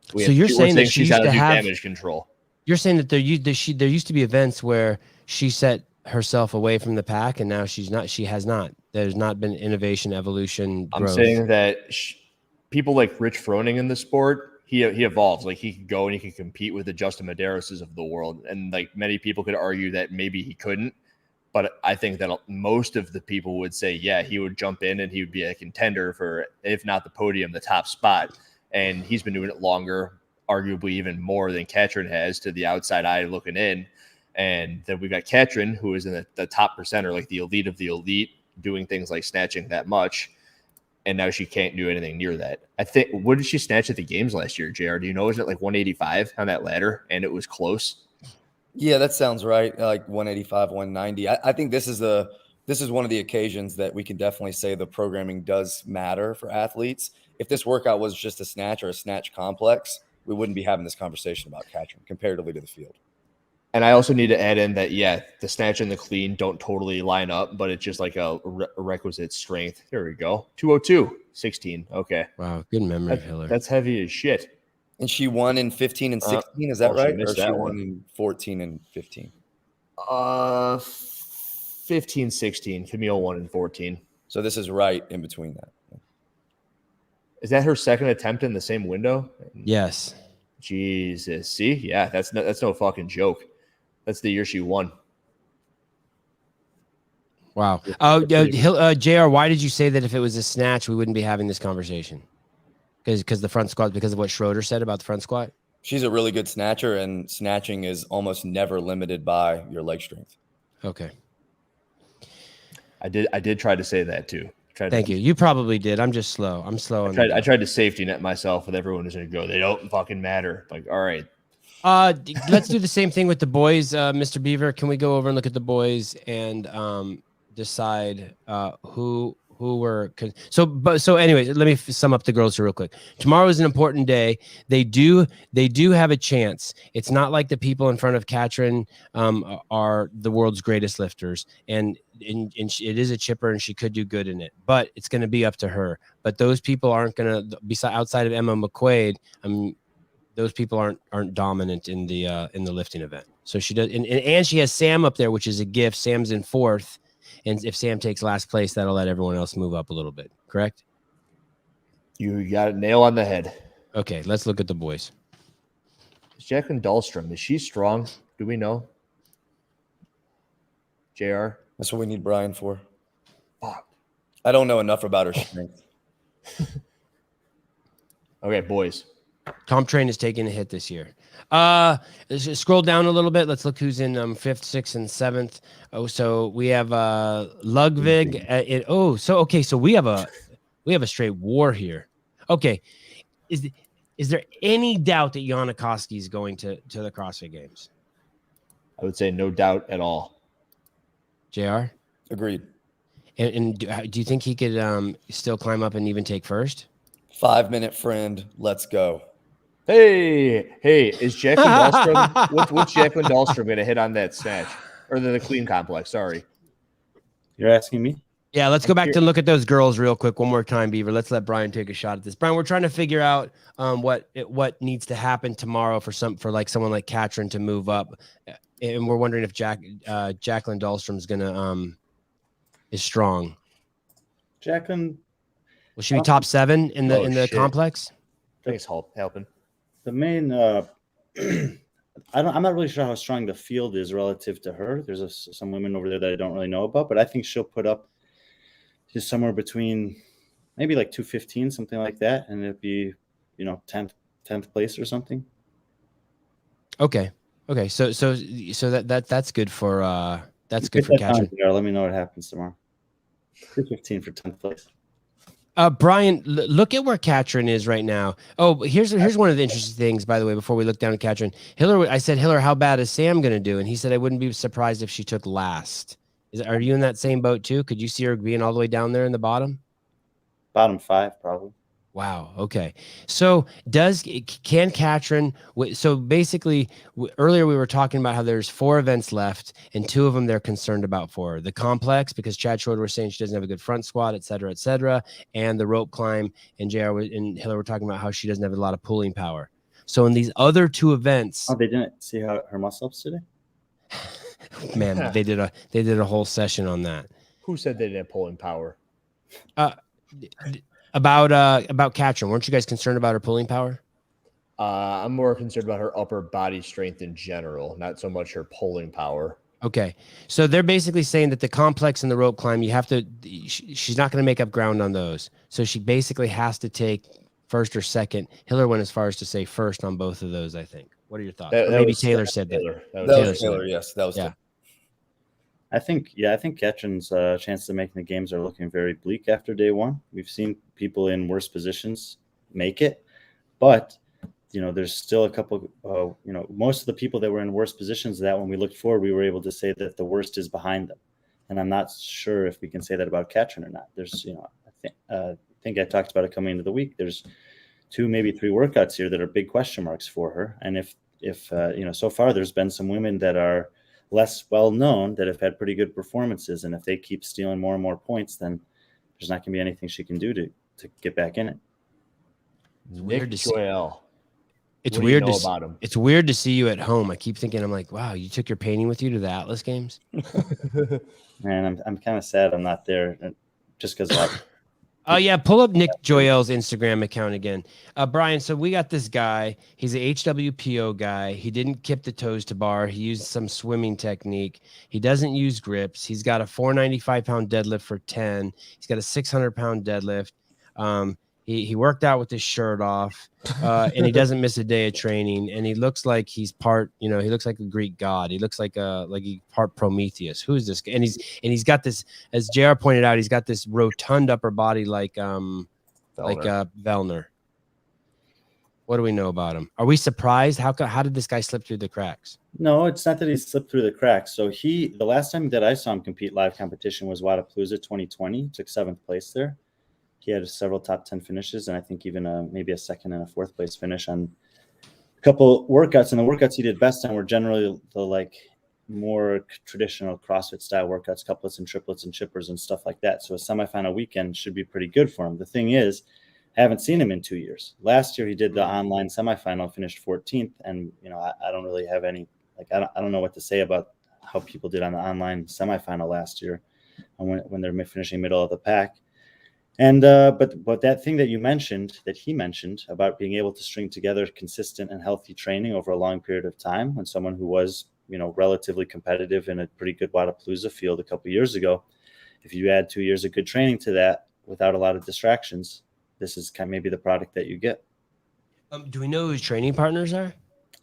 So you're saying that she used to have
damage control.
You're saying that there used to be events where she set herself away from the pack, and now she's not. She has not. There's not been innovation, evolution, growth.
I'm saying that people like Rich Froning in the sport, he evolves. Like he could go and he could compete with the Justin Medeiros of the world, and like many people could argue that maybe he couldn't. But I think that most of the people would say, yeah, he would jump in and he would be a contender for, if not the podium, the top spot. And he's been doing it longer, arguably even more than Katrin has to the outside eye looking in. And then we've got Katrin, who is in the top percenter, like the elite of the elite, doing things like snatching that much. And now she can't do anything near that. I think, what did she snatch at the games last year, JR? Do you know, was it like 185 on that ladder? And it was close.
Yeah, that sounds right. Like 185, 190. I think this is one of the occasions that we can definitely say the programming does matter for athletes. If this workout was just a snatch or a snatch complex, we wouldn't be having this conversation about Katrin comparatively to the field.
And I also need to add in that, yeah, the snatch and the clean don't totally line up, but it's just like a requisite strength. Here we go. 202, 16. Okay.
Wow, good memory, Hiller.
That's heavy as shit.
And she won in 15 and 16. Is that right?
Or
she won in 14 and 15?
15, 16. Camille won in 14.
So this is right in between that.
Is that her second attempt in the same window?
Yes.
Jesus. See? Yeah, that's no fucking joke. That's the year she won.
Wow. JR, why did you say that if it was a snatch, we wouldn't be having this conversation? Because the front squat, because of what Schroeder said about the front squat?
She's a really good snatcher, and snatching is almost never limited by your leg strength.
Okay.
I did try to say that too.
Thank you. You probably did. I'm just slow. I'm slow.
I tried to safety net myself with everyone who's going to go. They don't fucking matter. Like, all right.
Let's do the same thing with the boys, Mr. Beaver. Can we go over and look at the boys and decide who were so anyways, let me sum up the girls here real quick. Tomorrow is an important day. They do have a chance. It's not like the people in front of Katrin are the world's greatest lifters, and it is a chipper and she could do good in it, but it's going to be up to her. But those people aren't going to be outside of Emma McQuaid. Those people aren't dominant in the lifting event. So she does, and she has Sam up there, which is a gift. Sam's in 4th. And if Sam takes last place, that'll let everyone else move up a little bit. Correct?
You got a nail on the head.
Okay, let's look at the boys.
Jacqueline Dahlstrom, is she strong? Do we know? JR?
That's what we need Brian for.
Fuck.
I don't know enough about her strength.
Okay, boys.
Comp Train is taking a hit this year. Scroll down a little bit. Let's look who's in 5th, 6th, and 7th. Oh, so we have Ludwig. So we have a straight war here. Okay, is there any doubt that Yana Koski is going to the CrossFit Games?
I would say no doubt at all.
JR?
Agreed.
And do you think he could still climb up and even take first?
5-minute friend. Let's go.
Hey, is Jacqueline Dahlstrom? What's Jacqueline Dahlstrom going to hit on that snatch or the clean complex? Sorry,
you're asking me.
Yeah, let's go back to look at those girls real quick one more time, Beaver. Let's let Brian take a shot at this. Brian, we're trying to figure out what needs to happen tomorrow for someone like Katrin to move up. and we're wondering if Jacqueline Dahlstrom's gonna is strong.
Jacqueline,
Will she be top 7 in the
shit.
complex?
Thanks, helping.
the main I'm not really sure how strong the field is relative to her. There's some women over there that I don't really know about, but I think she'll put up just somewhere between maybe like 215, something like that, and it'd be 10th place or something.
Okay. So that's good for Katrin.
Let me know what happens tomorrow. 215 for 10th place.
Brian, look at where Katrin is right now. Oh, here's one of the interesting things, by the way, before we look down at Katrin. I said, Hiller, how bad is Sam going to do? And he said, I wouldn't be surprised if she took last. Are you in that same boat too? Could you see her being all the way down there in the bottom?
Bottom 5, probably.
Wow. Okay. So can Katrin? So basically, earlier we were talking about how there's 4 events left, and 2 of them they're concerned about for the complex because Chad Schroeder was saying she doesn't have a good front squat, et cetera, and the rope climb. And JR and Hiller were talking about how she doesn't have a lot of pulling power. So in these other 2 events,
they didn't see how her muscle ups today.
Man, they did a whole session on that.
Who said they didn't have pulling power?
About Katrin, weren't you guys concerned about her pulling power?
I'm more concerned about her upper body strength in general, not so much her pulling power.
Okay, so they're basically saying that the complex and the rope climb, she's not going to make up ground on those. So she basically has to take first or second. Hiller went as far as to say first on both of those, I think. What are your thoughts? Maybe Taylor said that.
That was Taylor. Yes, that was Taylor.
I think Katrin's chances of making the games are looking very bleak after day 1. We've seen people in worse positions make it, but there's still a couple. Most of the people that were in worse positions, that when we looked forward, we were able to say that the worst is behind them, and I'm not sure if we can say that about Katrin or not. There's, I think I talked about it coming into the week. There's 2, maybe 3 workouts here that are big question marks for her, and if so far there's been some women that are less well known that have had pretty good performances, and if they keep stealing more and more points, then there's not going to be anything she can do to get back in it.
Nick Joyal.
It's weird to about him. It's weird to see you at home. I keep thinking, I'm like, wow, you took your painting with you to the Atlas games.
Man, I'm kind of sad I'm not there, just because.
Oh, yeah. Pull up Nick Joyel's Instagram account again. Brian, so we got this guy. He's a HWPO guy. He didn't kip the toes to bar. He used some swimming technique. He doesn't use grips. He's got a 495-pound deadlift for 10. He's got a 600-pound deadlift. He worked out with his shirt off, and he doesn't miss a day of training. And he looks like he's part, he looks like a Greek god. He looks like he's part Prometheus. Who is this guy? And he's got this, as JR pointed out, he's got this rotund upper body like Vellner. What do we know about him? Are we surprised? How did this guy slip through the cracks?
No, it's not that he slipped through the cracks. So the last time that I saw him compete live competition was Wadapalooza 2020. He took 7th place there. He had several top 10 finishes, and I think even maybe a 2nd and a 4th place finish on a couple workouts. And the workouts he did best on were generally the more traditional CrossFit style workouts, couplets and triplets and chippers and stuff like that. So a semifinal weekend should be pretty good for him. The thing is, I haven't seen him in 2 years. Last year he did the online semifinal, finished 14th, and I don't really have any I don't know what to say about how people did on the online semifinal last year, when they're finishing middle of the pack. And but that thing that he mentioned about being able to string together consistent and healthy training over a long period of time, when someone who was relatively competitive in a pretty good Wadapalooza field a couple of years ago, if you add 2 years of good training to that without a lot of distractions, this is maybe the product that you get.
Do we know who his training partners are?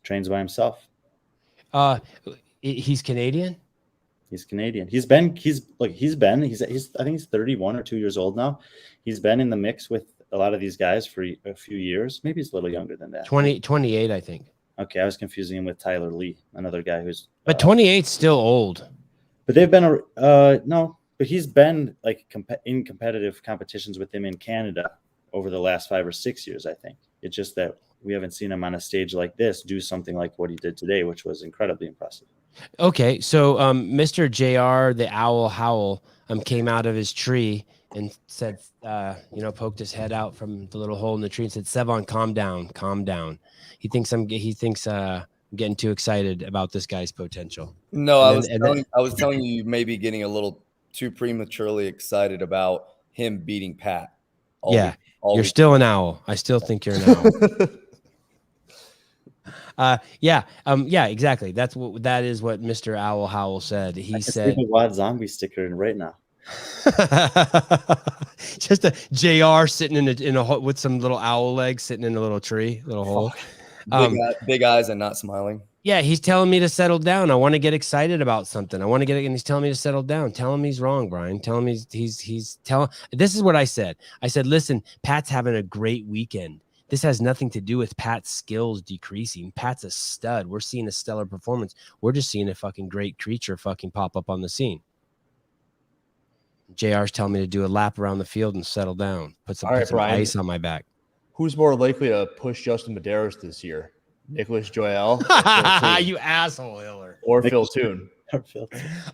Trains by himself.
He's Canadian.
He's Canadian. I think he's 31 or 2 years old now. He's been in the mix with a lot of these guys for a few years. Maybe he's a little younger than that.
28, I think.
Okay, I was confusing him with Tyler Lee, another guy who's.
But 28's still old.
But they've been no, but he's been in competitive competitions with him in Canada over the last 5 or 6 years. I think it's just that we haven't seen him on a stage like this do something like what he did today, which was incredibly impressive.
Okay, so Mr. JR, the owl Howell, came out of his tree and said, poked his head out from the little hole in the tree and said, "Sevan, calm down, calm down." He thinks I'm getting too excited about this guy's potential.
No,
And
I was telling you maybe getting a little too prematurely excited about him beating Pat.
You're
week.
still an owl. I still think you're an owl. Yeah, exactly. That is what Mr. Owl Howell said. He said
a WAD zombie sticker in right now.
just a JR sitting in a with some little owl legs sitting in a little tree, little hole.
Big eyes and not smiling.
Yeah, he's telling me to settle down. I want to get excited about something. I want to get it, and he's telling me to settle down. Tell him he's wrong, Brian. Tell him he's telling. This is what I said. I said, listen, Pat's having a great weekend. This has nothing to do with Pat's skills decreasing. Pat's a stud. We're seeing a stellar performance. We're just seeing a fucking great creature fucking pop up on the scene. JR's telling me to do a lap around the field and settle down. Put some ice on my back.
Who's more likely to push Justin Medeiros this year? Nicholas Joyal?
You asshole, Hiller.
Or Phil Toon?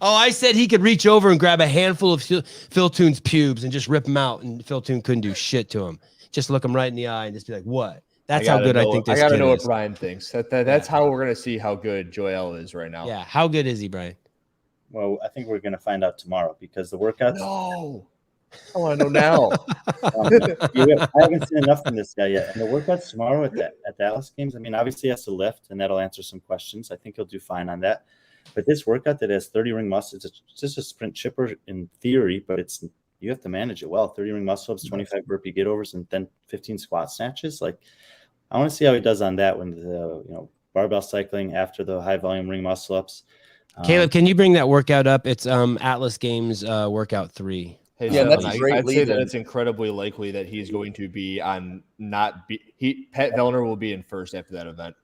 Oh, I said he could reach over and grab a handful of Phil Toon's pubes and just rip them out, and Phil Toon couldn't do shit to him. Just look him right in the eye and just be like, what? That's how good I think this kid is. I got to know what
Brian thinks. That's how we're going to see how good Joyal is right now.
Yeah. How good is he, Brian?
Well, I think we're going to find out tomorrow because the workouts.
No. I want to know now.
I haven't seen enough from this guy yet. And the workouts tomorrow at the Dallas games, I mean, obviously he has to lift, and that'll answer some questions. I think he'll do fine on that. But this workout that has 30 ring muscles, it's just a sprint chipper in theory, but you have to manage it well. 30 ring muscle ups, 25 burpee get overs, and then 15 squat snatches. Like, I want to see how he does on that when the barbell cycling after the high volume ring muscle ups.
Caleb, can you bring that workout up? It's Atlas Games workout 3.
Hey,
yeah, that's a great
I'd
lead
say that it's incredibly likely that he's going to be on Pat Vellner will be in first after that event.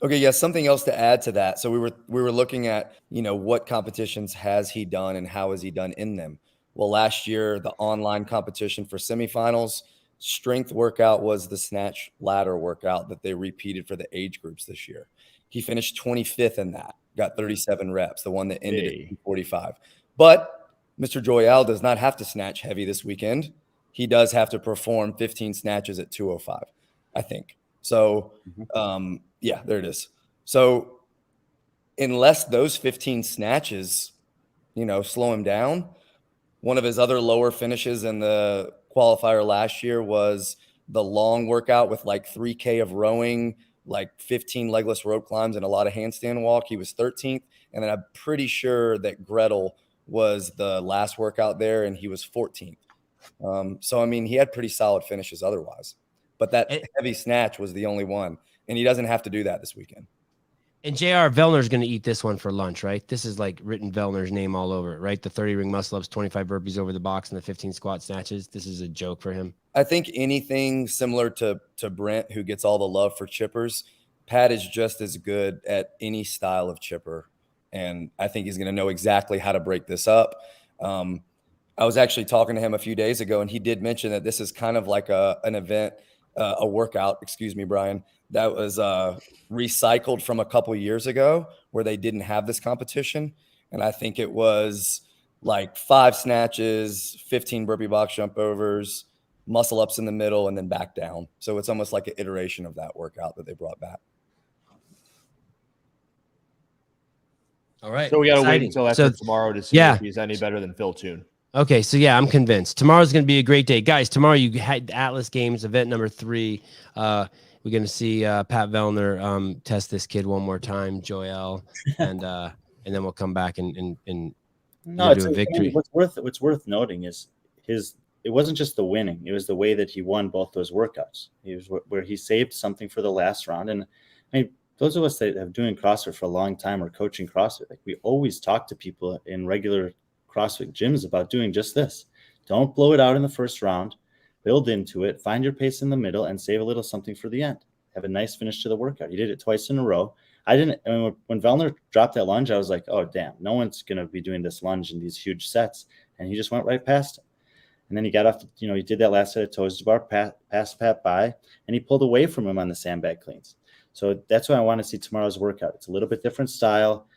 Okay, yeah, something else to add to that. So we were looking at, what competitions has he done and how has he done in them? Well, last year, the online competition for semifinals, strength workout was the snatch ladder workout that they repeated for the age groups this year. He finished 25th in that, got 37 reps, the one that ended at 45. But Mr. Joyal does not have to snatch heavy this weekend. He does have to perform 15 snatches at 205, I think. So, there it is. So unless those 15 snatches, slow him down, one of his other lower finishes in the qualifier last year was the long workout with like 3K of rowing, like 15 legless rope climbs and a lot of handstand walk. He was 13th. And then I'm pretty sure that Gretel was the last workout there, and he was 14th. So, I mean, he had pretty solid finishes otherwise. But that heavy snatch was the only one, and he doesn't have to do that this weekend.
And JR Vellner's going to eat this one for lunch, right? This is like written Vellner's name all over it, right? The 30 ring muscle ups, 25 burpees over the box, and the 15 squat snatches. This is a joke for him.
I think anything similar to Brent, who gets all the love for chippers, Pat is just as good at any style of chipper. And I think he's going to know exactly how to break this up. I was actually talking to him a few days ago, and he did mention that this is kind of like an event, a workout, excuse me, Brian, that was recycled from a couple years ago where they didn't have this competition. And I think it was like 5 snatches, 15 burpee box jump overs, muscle ups in the middle, and then back down. So it's almost like an iteration of that workout that they brought back.
All right.
So we got to wait until after tomorrow to see if he's any better than Phil Toon.
Okay. So, I'm convinced. Tomorrow's going to be a great day. Guys, tomorrow you had Atlas Games event number 3. We're going to see Pat Vellner test this kid one more time, Joyal, and then we'll come back and do a victory.
What's worth noting is it wasn't just the winning; it was the way that he won both those workouts. He was where he saved something for the last round. And I mean, those of us that have doing CrossFit for a long time or coaching CrossFit, like, we always talk to people in regular CrossFit gyms about doing just this. Don't blow it out in the first round. Build into it, find your pace in the middle, and save a little something for the end. Have a nice finish to the workout. He did it twice in a row. When Vellner dropped that lunge, I was like, oh, damn, no one's going to be doing this lunge in these huge sets. And he just went right past him. And then he got off, he did that last set of toes to bar, passed Pat by, and he pulled away from him on the sandbag cleans. So that's why I want to see tomorrow's workout. It's a little bit different style.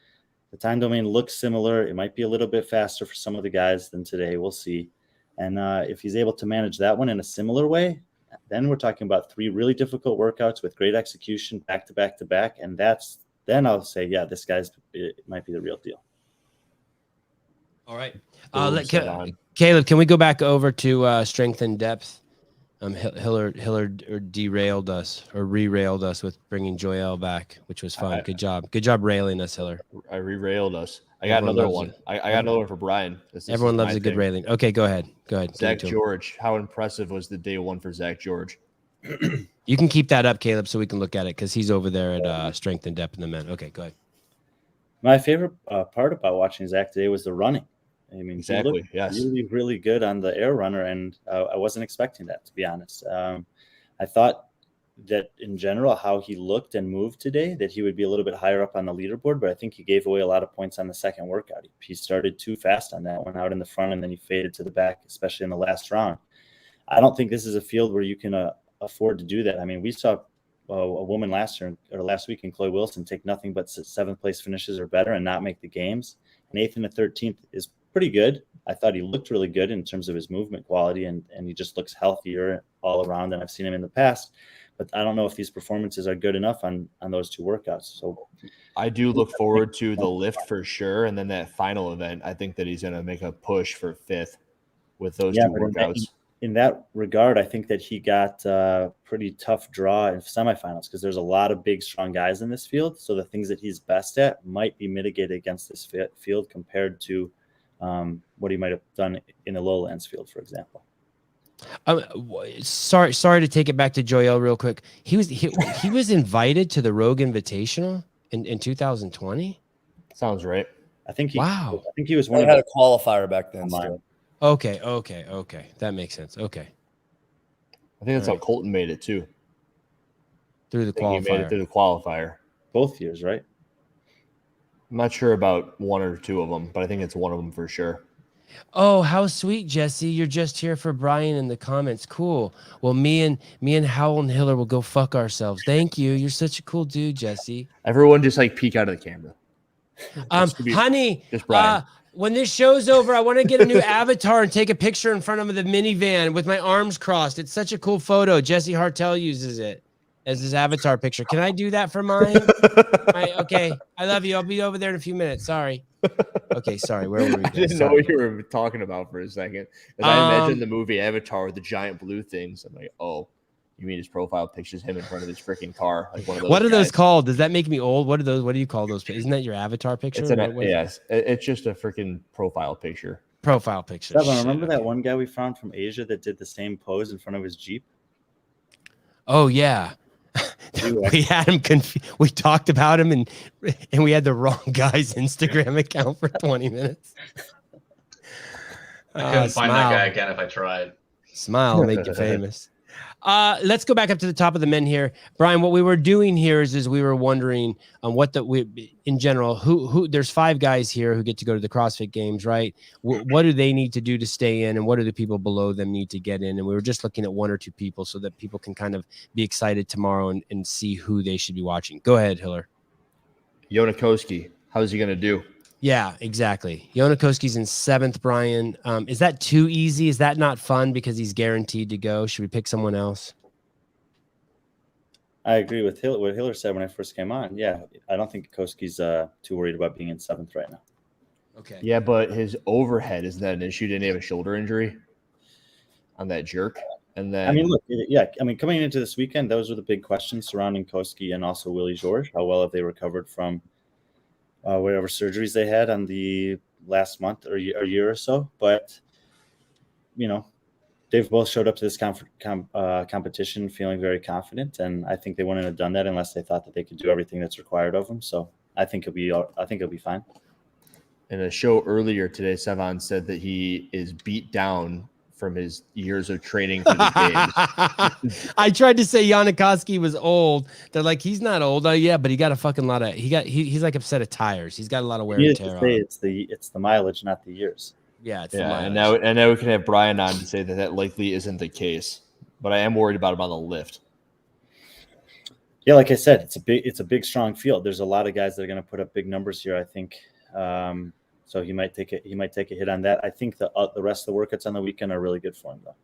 The time domain looks similar. It might be a little bit faster for some of the guys than today. We'll see. And if he's able to manage that one in a similar way, then we're talking about 3 really difficult workouts with great execution, back to back to back, and then I'll say, yeah, this it might be the real deal.
All right.
Sevan.
Caleb, can we go back over to strength and depth? Hiller derailed us or re-railed us with bringing Joyal back, which was fun. Good job. Good job railing us, Hiller.
I re-railed us. I got another one. I got another one for Brian.
Everyone loves a good railing. Okay, go ahead.
Zach George. How impressive was the day 1 for Zach George?
You can keep that up, Caleb, so we can look at it because he's over there at strength and depth in the men. Okay, go ahead.
My favorite part about watching Zach today was the running. I mean,
exactly.
He looked really, really good on the air runner, and I wasn't expecting that, to be honest. I thought that in general, how he looked and moved today, that he would be a little bit higher up on the leaderboard, but I think he gave away a lot of points on the second workout. He started too fast on that one out in the front, and then he faded to the back, especially in the last round. I don't think this is a field where you can afford to do that. I mean, we saw a woman last week in Chloe Wilson take nothing but 7th place finishes or better and not make the games. And 8th and 13th is pretty good. I thought he looked really good in terms of his movement quality, and he just looks healthier all around than I've seen him in the past. But I don't know if these performances are good enough on those 2 workouts. So
I do look forward to the lift for sure. And then that final event, I think that he's going to make a push for 5th with those 2 workouts.
In that regard, I think that he got a pretty tough draw in semifinals because there's a lot of big, strong guys in this field. So the things that he's best at might be mitigated against this field compared to what he might have done in the lowlands field, for example.
Sorry to take it back to Joyal real quick. He was invited to the Rogue Invitational in 2020.
Sounds right.
I think he was
one. They had a qualifier back then. Still.
Okay. That makes sense. Okay.
I think that's how Colton made it too.
Through the qualifier.
He made it through the qualifier.
Both years, right?
I'm not sure about 1 or 2 of them, but I think it's one of them for sure.
Oh, how sweet, Jesse. You're just here for Brian in the comments. Cool. Well, me and Howell and Hiller will go fuck ourselves. Thank you. You're such a cool dude, Jesse.
Everyone just peek out of the camera.
Honey,
just Brian.
When this show's over, I want to get a new avatar and take a picture in front of the minivan with my arms crossed. It's such a cool photo. Jesse Hartel uses it as his avatar picture. Can I do that for mine? Okay. I love you. I'll be over there in a few minutes. Sorry. Okay, sorry. Where were we?
I didn't know what you were talking about for a second. Because I imagined the movie Avatar with the giant blue things. I'm like, oh, you mean his profile pictures him in front of his freaking car? Like one of those.
What are those called? Does that make me old? What are those? What do you call those? Isn't that your avatar picture?
Yes. It's just a freaking profile picture.
Profile picture.
Sevan, remember that one guy we found from Asia that did the same pose in front of his Jeep?
Oh, yeah. We had him we talked about him and we had the wrong guy's Instagram account for 20 minutes.
I couldn't find that guy again if I tried.
Smile, make you famous. Let's go back up to the top of the men here. Brian, what we were doing here is we were wondering in general, who there's 5 guys here who get to go to the CrossFit Games, right? What do they need to do to stay in, and what do the people below them need to get in? And we were just looking at 1 or 2 people so that people can kind of be excited tomorrow and see who they should be watching. Go ahead, Hiller.
Jonakowski, how's he going to do?
Yeah, exactly. Jonakowski's in 7th, Brian. Is that too easy? Is that not fun because he's guaranteed to go? Should we pick someone else?
I agree with what Hiller said when I first came on. Yeah, I don't think Koski's too worried about being in 7th right now.
Okay.
Yeah, but his overhead, isn't that an issue? Didn't he have a shoulder injury on that jerk? And then
coming into this weekend, those were the big questions surrounding Koski and also Willie George. How well have they recovered from whatever surgeries they had on the last month or a year or so? But they've both showed up to this competition feeling very confident, and I think they wouldn't have done that unless they thought that they could do everything that's required of them. So I think it'll be fine.
In a show earlier today, Sevan said that he is beat down from his years of training for the games.
I tried to say Jonakowski was old. They're like, he's not old. Yeah, but he got a fucking lot of. He's like a set of tires. He's got a lot of wear and tear on.
It's the mileage, not the years.
Yeah,
and now we can have Brian on to say that likely isn't the case. But I am worried about him on the lift.
Yeah, like I said, it's a big, strong field. There's a lot of guys that are going to put up big numbers here, I think. So he might take a hit on that. I think the rest of the workouts on the weekend are really good for him, though.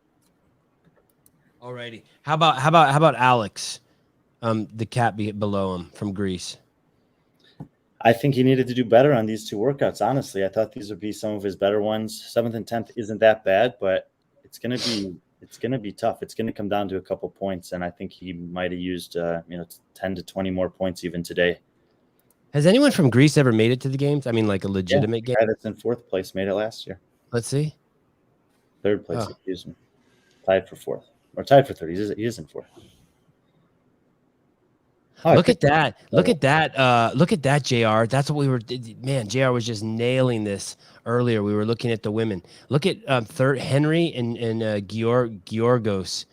Alrighty. How about Alex, the cat below him from Greece?
I think he needed to do better on these two workouts. Honestly, I thought these would be some of his better ones. 7th and 10th isn't that bad, but it's gonna be tough. It's gonna come down to a couple points, and I think he might have used 10 to 20 more points even today.
Has anyone from Greece ever made it to the games? I mean, like a legitimate game.
Guy that's in 4th place made it last year.
Let's see.
3rd place, excuse me. Tied for 4th. Or tied for 3rd. He is in 4th.
Look at that. Look at that. Look at that, JR. That's what we were. Man, JR was just nailing this earlier. We were looking at the women. Look at third Henry and Georgos.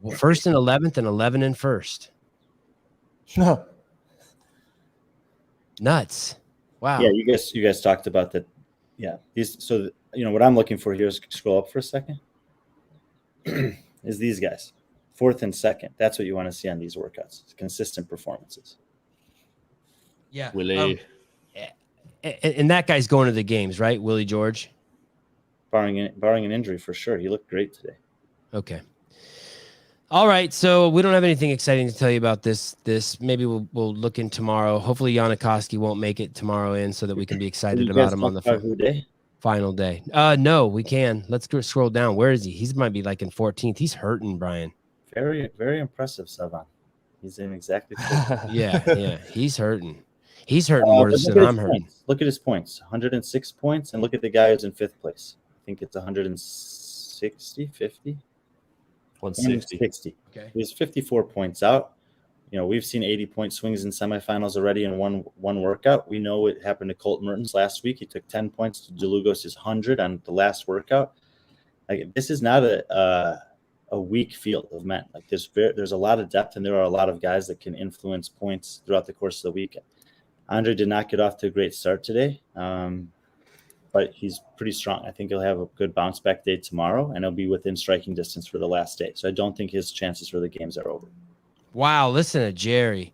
1st and 11th and 11 and 1st.
No.
Nuts. Wow.
Yeah, you guys talked about that. Yeah. What I'm looking for here is scroll up for a second. Is these guys 4th and 2nd. That's what you want to see on these workouts. Consistent performances.
Yeah.
Willie.
And that guy's going to the games, right? Willie George.
Barring an injury for sure. He looked great today.
Okay. All right. So we don't have anything exciting to tell you about this. Maybe we'll look in tomorrow. Hopefully Yanikoski won't make it tomorrow in so that we can be excited about him on the final day. No, we can. Let's go scroll down. Where is he? He might be like in 14th. He's hurting, Brian.
Very, very impressive, Sevan. He's in exactly.
Yeah. He's hurting. He's hurting worse than I'm hurting.
Look at his points. 106 points. And look at the guy who's in 5th place. I think it's 160, 50. 160.
Okay.
He's 54 points out. We've seen 80-point swings in semifinals already in one workout. We know it happened to Colt Mertens last week. He took 10 points to DeLugos' 100 on the last workout. This is not a weak field of men. There's a lot of depth, and there are a lot of guys that can influence points throughout the course of the weekend. Andre did not get off to a great start today, but he's pretty strong. I think he'll have a good bounce back day tomorrow, and he'll be within striking distance for the last day. So I don't think his chances for the games are over.
Wow, listen to Jerry.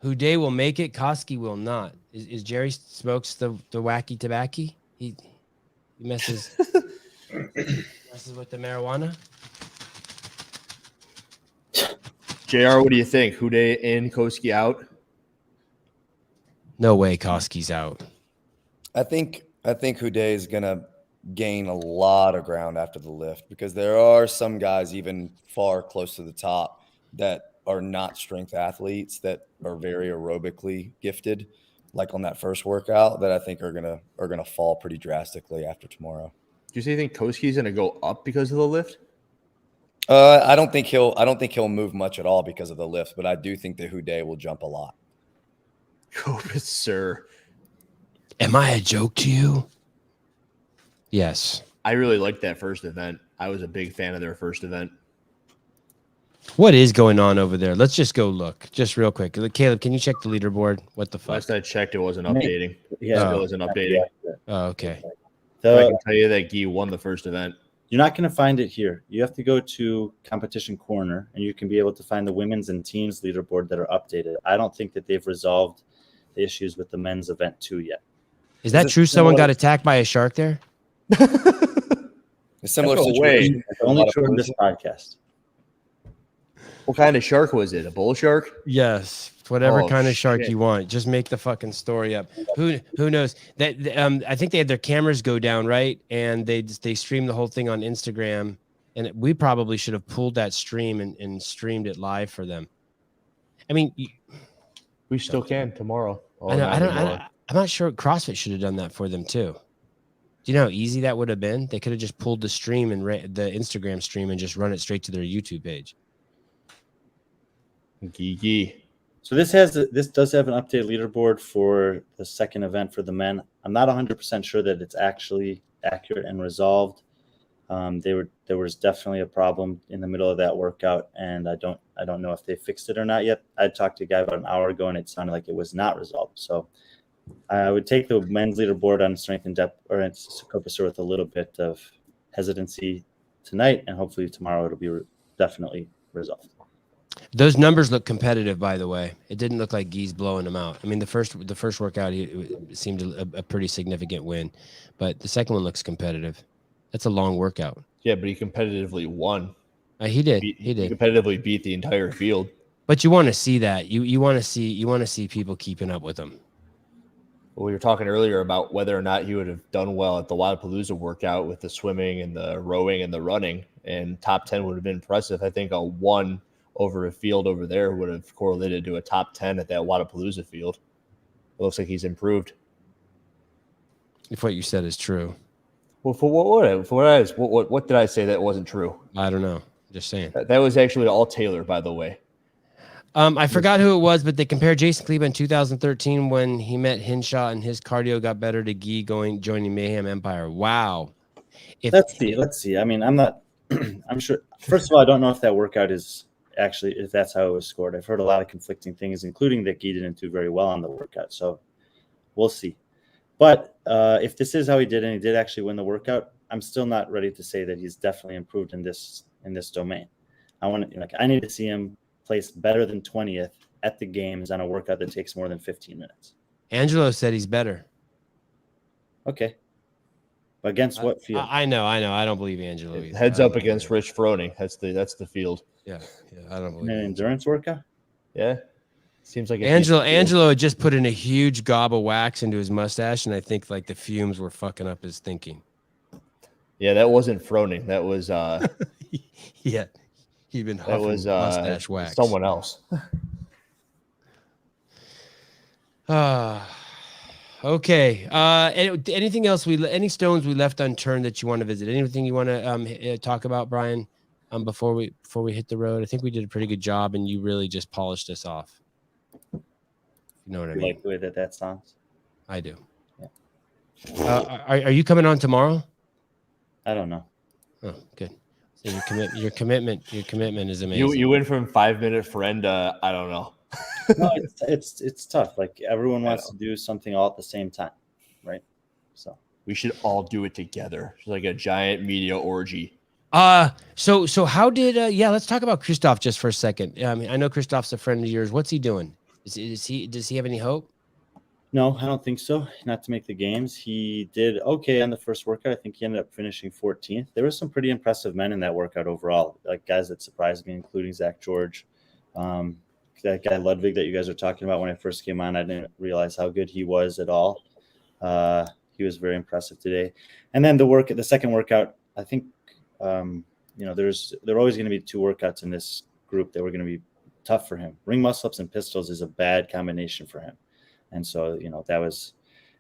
Houdet will make it, Koski will not. Is Jerry smokes the wacky tobacco? He messes with the marijuana.
JR, what do you think? Houdet in, Koski out?
No way Koski's out.
I think Houdet is going to gain a lot of ground after the lift because there are some guys even far close to the top that are not strength athletes that are very aerobically gifted, like on that first workout, that I think are gonna fall pretty drastically after tomorrow.
Do you think Koski's gonna go up because of the lift?
I don't think he'll move much at all because of the lift, but I do think that Houdet will jump a lot.
Oh, sir.
Am I a joke to you? Yes.
I really liked that first event. I was a big fan of their first event.
What is going on over there? Let's just go look, just real quick. Caleb, can you check the leaderboard? What the fuck?
Last I checked, it wasn't updating.
Yeah,
it wasn't updating.
Oh, okay.
I can tell you that Guy won the first event.
You're not going to find it here. You have to go to Competition Corner, and you can be able to find the women's and teams leaderboard that are updated. I don't think that they've resolved the issues with the men's event 2 yet.
Is that true? Someone got attacked by a shark there?
A similar situation.
Only true in this podcast.
What kind of shark was it? A bull shark?
Yes, whatever kind of shark you want. Just make the fucking story up. Who knows? That I think they had their cameras go down, right? And they streamed the whole thing on Instagram. And we probably should have pulled that stream and streamed it live for them. I mean,
we still can tomorrow.
I'm not sure CrossFit should have done that for them too. Do you know how easy that would have been? They could have just pulled the stream and the Instagram stream and just run it straight to their YouTube page.
Gee.
So this does have an updated leaderboard for the second event for the men. I'm not 100% sure that it's actually accurate and resolved. There was definitely a problem in the middle of that workout, and I don't know if they fixed it or not yet. I talked to a guy about an hour ago, and it sounded like it was not resolved. So I would take the men's leaderboard on strength and depth or Copacer with a little bit of hesitancy tonight, and hopefully tomorrow it'll be definitely resolved.
Those numbers look competitive, by the way. It didn't look like Guy's blowing them out. I mean, the first workout it seemed a pretty significant win, but the second one looks competitive. That's a long workout.
Yeah, but he competitively won.
He did.
He
He did.
competitively beat the entire field.
But you want to see that. You want to see people keeping up with him.
Well, we were talking earlier about whether or not he would have done well at the Wadapalooza workout with the swimming and the rowing and the running, and top 10 would have been impressive. I think a 1 over a field over there would have correlated to a top 10 at that Wadapalooza field. It looks like he's improved.
If what you said is true.
Well, what did I say that wasn't true?
I don't know. Just saying.
That was actually all Taylor, by the way.
I forgot who it was, but they compared Jason Cleva in 2013 when he met Hinshaw and his cardio got better to Guy joining Mayhem Empire. Wow.
Let's see. I mean, I'm sure. First of all, I don't know if that workout is actually, if that's how it was scored. I've heard a lot of conflicting things, including that Guy didn't do very well on the workout. So we'll see. But if this is how he did, and he did actually win the workout, I'm still not ready to say that he's definitely improved in this domain. I need to see him place better than 20th at the games on a workout that takes more than 15 minutes.
Angelo said he's better.
Okay. Against what field?
I know. I don't believe Angelo.
Heads up against Rich Froning. That's the field.
Yeah. I don't believe
An endurance workout?
Yeah. Seems like
Angelo had just put in a huge gob of wax into his mustache, and I think like the fumes were fucking up his thinking.
Yeah, that wasn't Froning. That was
yeah. He'd been huffing mustache wax.
Someone else.
Okay. Anything else? Any stones we left unturned that you want to visit? Anything you want to talk about, Brian? Before we hit the road, I think we did a pretty good job, and you really just polished us off. You know what I mean?
Like the way that sounds.
I do.
Yeah.
Are you coming on tomorrow?
I don't know.
Oh, good. So your commitment is amazing.
You went from 5-minute friend to I don't know.
No, it's tough. Like everyone wants to do something all at the same time, right? So
we should all do it together. It's like a giant media orgy.
So how did let's talk about Christoph just for a second. I mean, I know Christoph's a friend of yours. What's he doing? Does he have any hope?
No, I don't think so. Not to make the games. He did okay on the first workout. I think he ended up finishing 14th. There were some pretty impressive men in that workout overall, like guys that surprised me, including Zach George. That guy Ludwig that you guys were talking about when I first came on, I didn't realize how good he was at all. He was very impressive today. And then the second workout, I think, there are always going to be 2 workouts in this group that were going to be tough for him. Ring muscle ups and pistols is a bad combination for him. And so, that was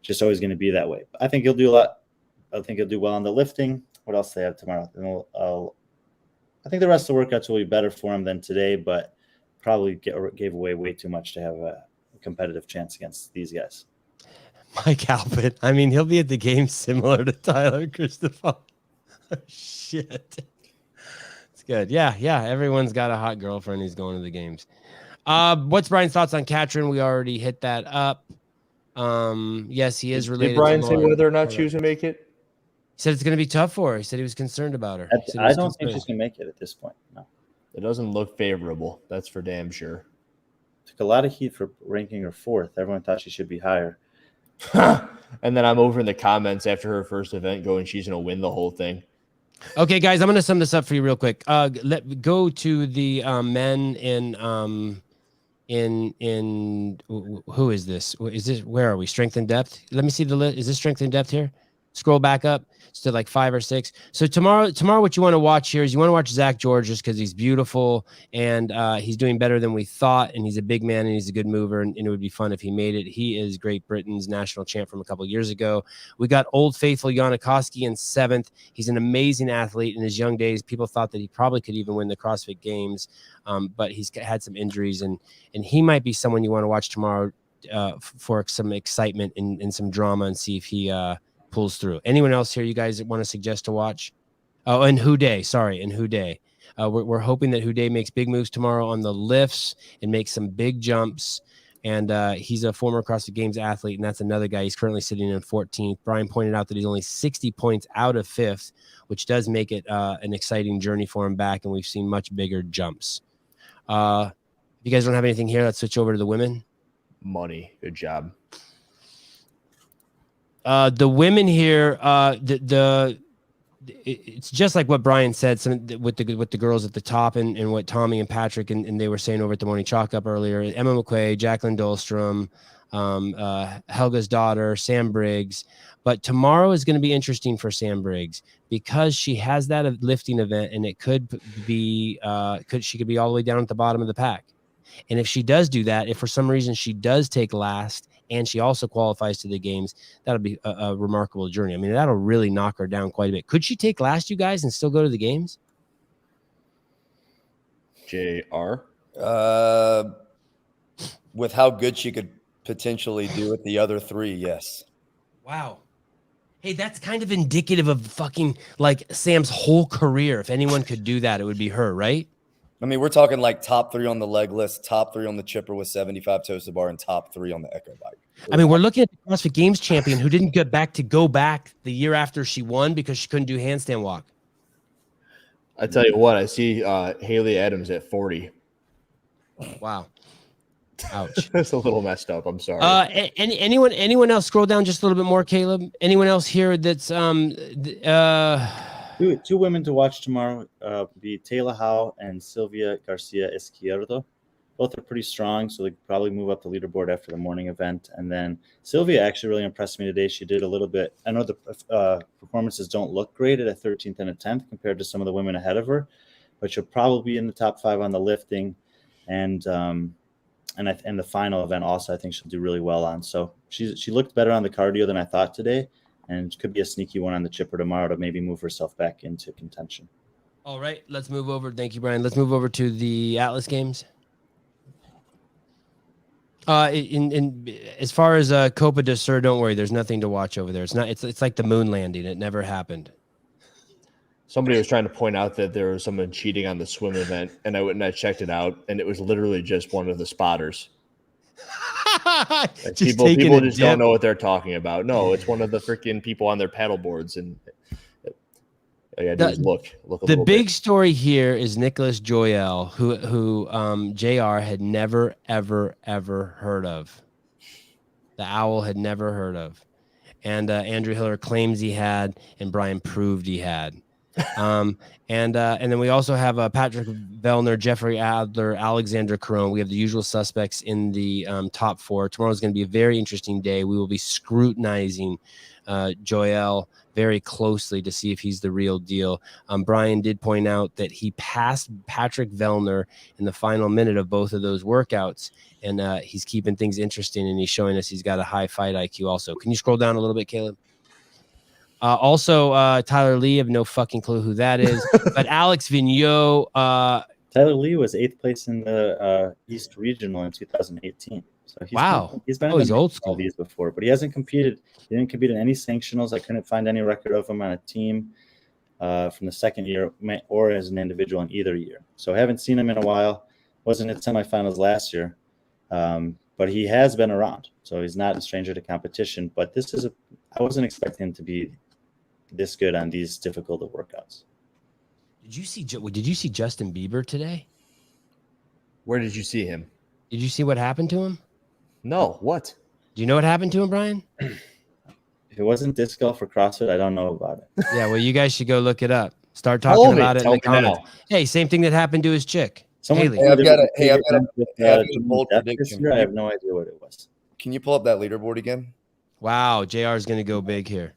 just always going to be that way. I think he'll do a lot. I think he'll do well on the lifting. What else do they have tomorrow? I think the rest of the workouts will be better for him than today, but probably gave away way too much to have a competitive chance against these guys.
Mike Alpert. I mean, he'll be at the game similar to Tyler Christopher. Oh, shit. It's good. Yeah. Everyone's got a hot girlfriend who's going to the games. What's Brian's thoughts on Katrin? We already hit that up. Yes, he is related.
Did Brian say whether or not she was going to make it?
He said it's going to be tough for her. He said he was concerned about her.
I don't think she's going to make it at this point. No.
It doesn't look favorable. That's for damn sure.
Took a lot of heat for ranking her 4th. Everyone thought she should be higher.
And then I'm over in the comments after her first event going, she's going to win the whole thing.
Okay, guys, I'm going to sum this up for you real quick. Go to the men in who is this? Where are we? Strength and depth. Let me see the list. Is this strength and depth here? Scroll back up to like 5 or 6. So tomorrow, what you want to watch here is you want to watch Zach George just because he's beautiful and he's doing better than we thought, and he's a big man and he's a good mover, and it would be fun if he made it. He is Great Britain's national champ from a couple of years ago. We got Old Faithful Janikowski in 7th. He's an amazing athlete in his young days. People thought that he probably could even win the CrossFit Games, but he's had some injuries, and he might be someone you want to watch tomorrow for some excitement and some drama, and see if he pulls through. Anyone else here you guys want to suggest to watch? Oh, and Houdet. We're hoping that Houdet makes big moves tomorrow on the lifts and makes some big jumps. And he's a former CrossFit Games athlete, and that's another guy. He's currently sitting in 14th. Brian pointed out that he's only 60 points out of 5th, which does make it an exciting journey for him back, and we've seen much bigger jumps. If you guys don't have anything here, let's switch over to the women.
Money. Good job.
The women here, the it's just like what Brian said, with the girls at the top, and what Tommy and Patrick and they were saying over at the Morning Chalk Up earlier. Emma McQuaid, Jacqueline Dahlstrom, Helga's daughter, Sam Briggs. But tomorrow is going to be interesting for Sam Briggs because she has that lifting event, and it could be she could be all the way down at the bottom of the pack. And if she does do that, if for some reason she does take last and she also qualifies to the games, that'll be a remarkable journey. I mean, that'll really knock her down quite a bit. Could she take last, you guys, and still go to the games?
JR?
With how good she could potentially do with the other three, yes.
Wow. Hey, that's kind of indicative of fucking like Sam's whole career. If anyone could do that, it would be her, right?
I mean, we're talking like top 3 on the leg list, top 3 on the chipper with 75 toasted bar, and top 3 on the Echo bike.
I mean, we're looking at the CrossFit Games champion who didn't go back the year after she won because she couldn't do handstand walk.
I tell you what, I see Haley Adams at 40.
Wow. Ouch.
That's a little messed up. I'm sorry.
Anyone else? Scroll down just a little bit more, Caleb. Anyone else here that's
Two women to watch tomorrow be Taylor Howell and Sylvia Garcia Izquierdo. Both are pretty strong, so they could probably move up the leaderboard after the morning event. And then Sylvia actually really impressed me today. She did a little bit. I know the performances don't look great at a 13th and a 10th compared to some of the women ahead of her, but she'll probably be in the top 5 on the lifting. And the final event also, I think she'll do really well on. So she looked better on the cardio than I thought today. And could be a sneaky one on the chipper tomorrow to maybe move herself back into contention.
All right, let's move over. Thank you, Brian. Let's move over to the Atlas Games. As far as Copa de Sur, don't worry. There's nothing to watch over there. It's like the moon landing. It never happened.
Somebody was trying to point out that there was someone cheating on the swim event, and I went and I checked it out, and it was literally just one of the spotters. Like people just don't know what they're talking about. No, it's one of the freaking people on their paddle boards, and look a
the
big
bit. Story here is Nicholas Joyal, who JR had never ever heard of. The Owl had never heard of, and Andrew Hiller claims he had, and Brian proved he had. And then we also have Patrick Vellner, Jeffrey Adler, Alexander Caron. We have the usual suspects in the top 4. Tomorrow's going to be a very interesting day. We will be scrutinizing Joyal very closely to see if he's the real deal. Brian did point out that he passed Patrick Vellner in the final minute of both of those workouts, and he's keeping things interesting, and he's showing us he's got a high fight IQ also. Can you scroll down a little bit, Caleb? Also, Tyler Lee, I have no fucking clue who that is. But Alex Vigneault.
Tyler Lee was 8th place in the East Regional in 2018. So he's been
he's old school.
These before, but he hasn't competed. He didn't compete in any sanctionals. I couldn't find any record of him on a team from the second year or as an individual in either year. So I haven't seen him in a while. Wasn't at semifinals last year, but he has been around. So he's not a stranger to competition. But I wasn't expecting him to be this good on these difficult workouts.
Did you see Justin Bieber today?
Where did you see him?
Did you see what happened to him?
No. What?
Do you know what happened to him, Brian?
If it wasn't disc golf or CrossFit, I don't know about it.
Yeah, well, you guys should go look it up. Start talking about it in the comments.
Now.
Hey, same thing that happened to his chick.
I've got a bold prediction.
I have no idea what it was.
Can you pull up that leaderboard again?
Wow, JR is going to go big here.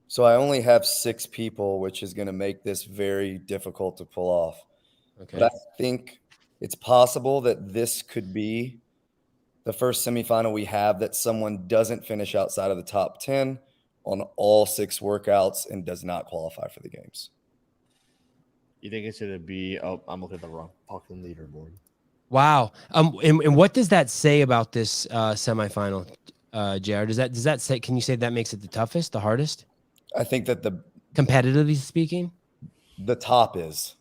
So I only have 6 people, which is going to make this very difficult to pull off.
Okay.
But I think it's possible that this could be the first semifinal we have that someone doesn't finish outside of the top 10 on all 6 workouts and does not qualify for the games.
You think it's going to be – oh, I'm looking at the wrong fucking leaderboard.
Wow. And what does that say about this semifinal, JR? Does that say – can you say that makes it the toughest, the hardest?
I think that
competitively speaking,
the top is.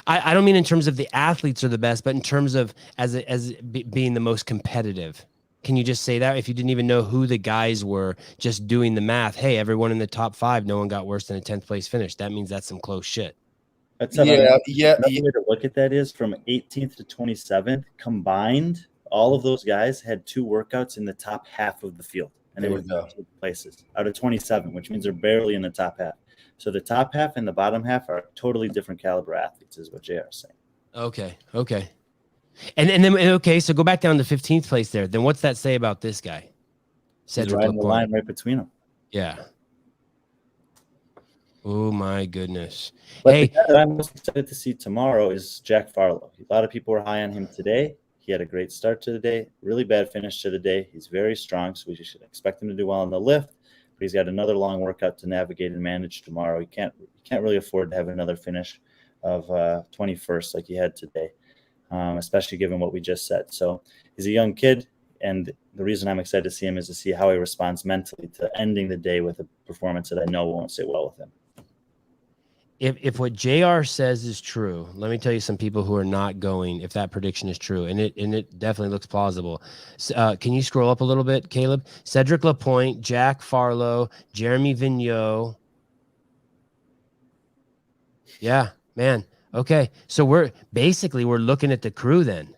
I don't mean in terms of the athletes are the best, but in terms of being the most competitive. Can you just say that if you didn't even know who the guys were, just doing the math? Hey, everyone in the top 5, no one got worse than a 10th place finish. That means that's some close shit.
The way to look at that is from 18th to 27th combined. All of those guys had 2 workouts in the top half of the field. and they
There
were
you go.
13 places out of 27, which means they're barely in the top half. So the top half and the bottom half are totally different caliber athletes, is what JR is saying.
Okay. And then okay, so go back down to 15th place there. Then what's that say about this guy?
He's
Cedric
riding the
Lapointe.
line right between them.
Yeah. Oh my goodness.
But
Hey,
the guy that I'm most excited to see tomorrow is Jack Farlow. A lot of people were high on him today. He had a great start to the day, really bad finish to the day. He's very strong, so we should expect him to do well on the lift. But he's got another long workout to navigate and manage tomorrow. He can't really afford to have another finish of 21st like he had today, especially given what we just said. So he's a young kid, and the reason I'm excited to see him is to see how he responds mentally to ending the day with a performance that I know won't sit well with him.
if what JR says is true, let me tell you some people who are not going, if that prediction is true, and it definitely looks plausible. Can you scroll up a little bit, Caleb? Cedric Lapointe, Jack Farlow, Jeremy Vigneault. Yeah, man. Okay. So we're looking at the crew then.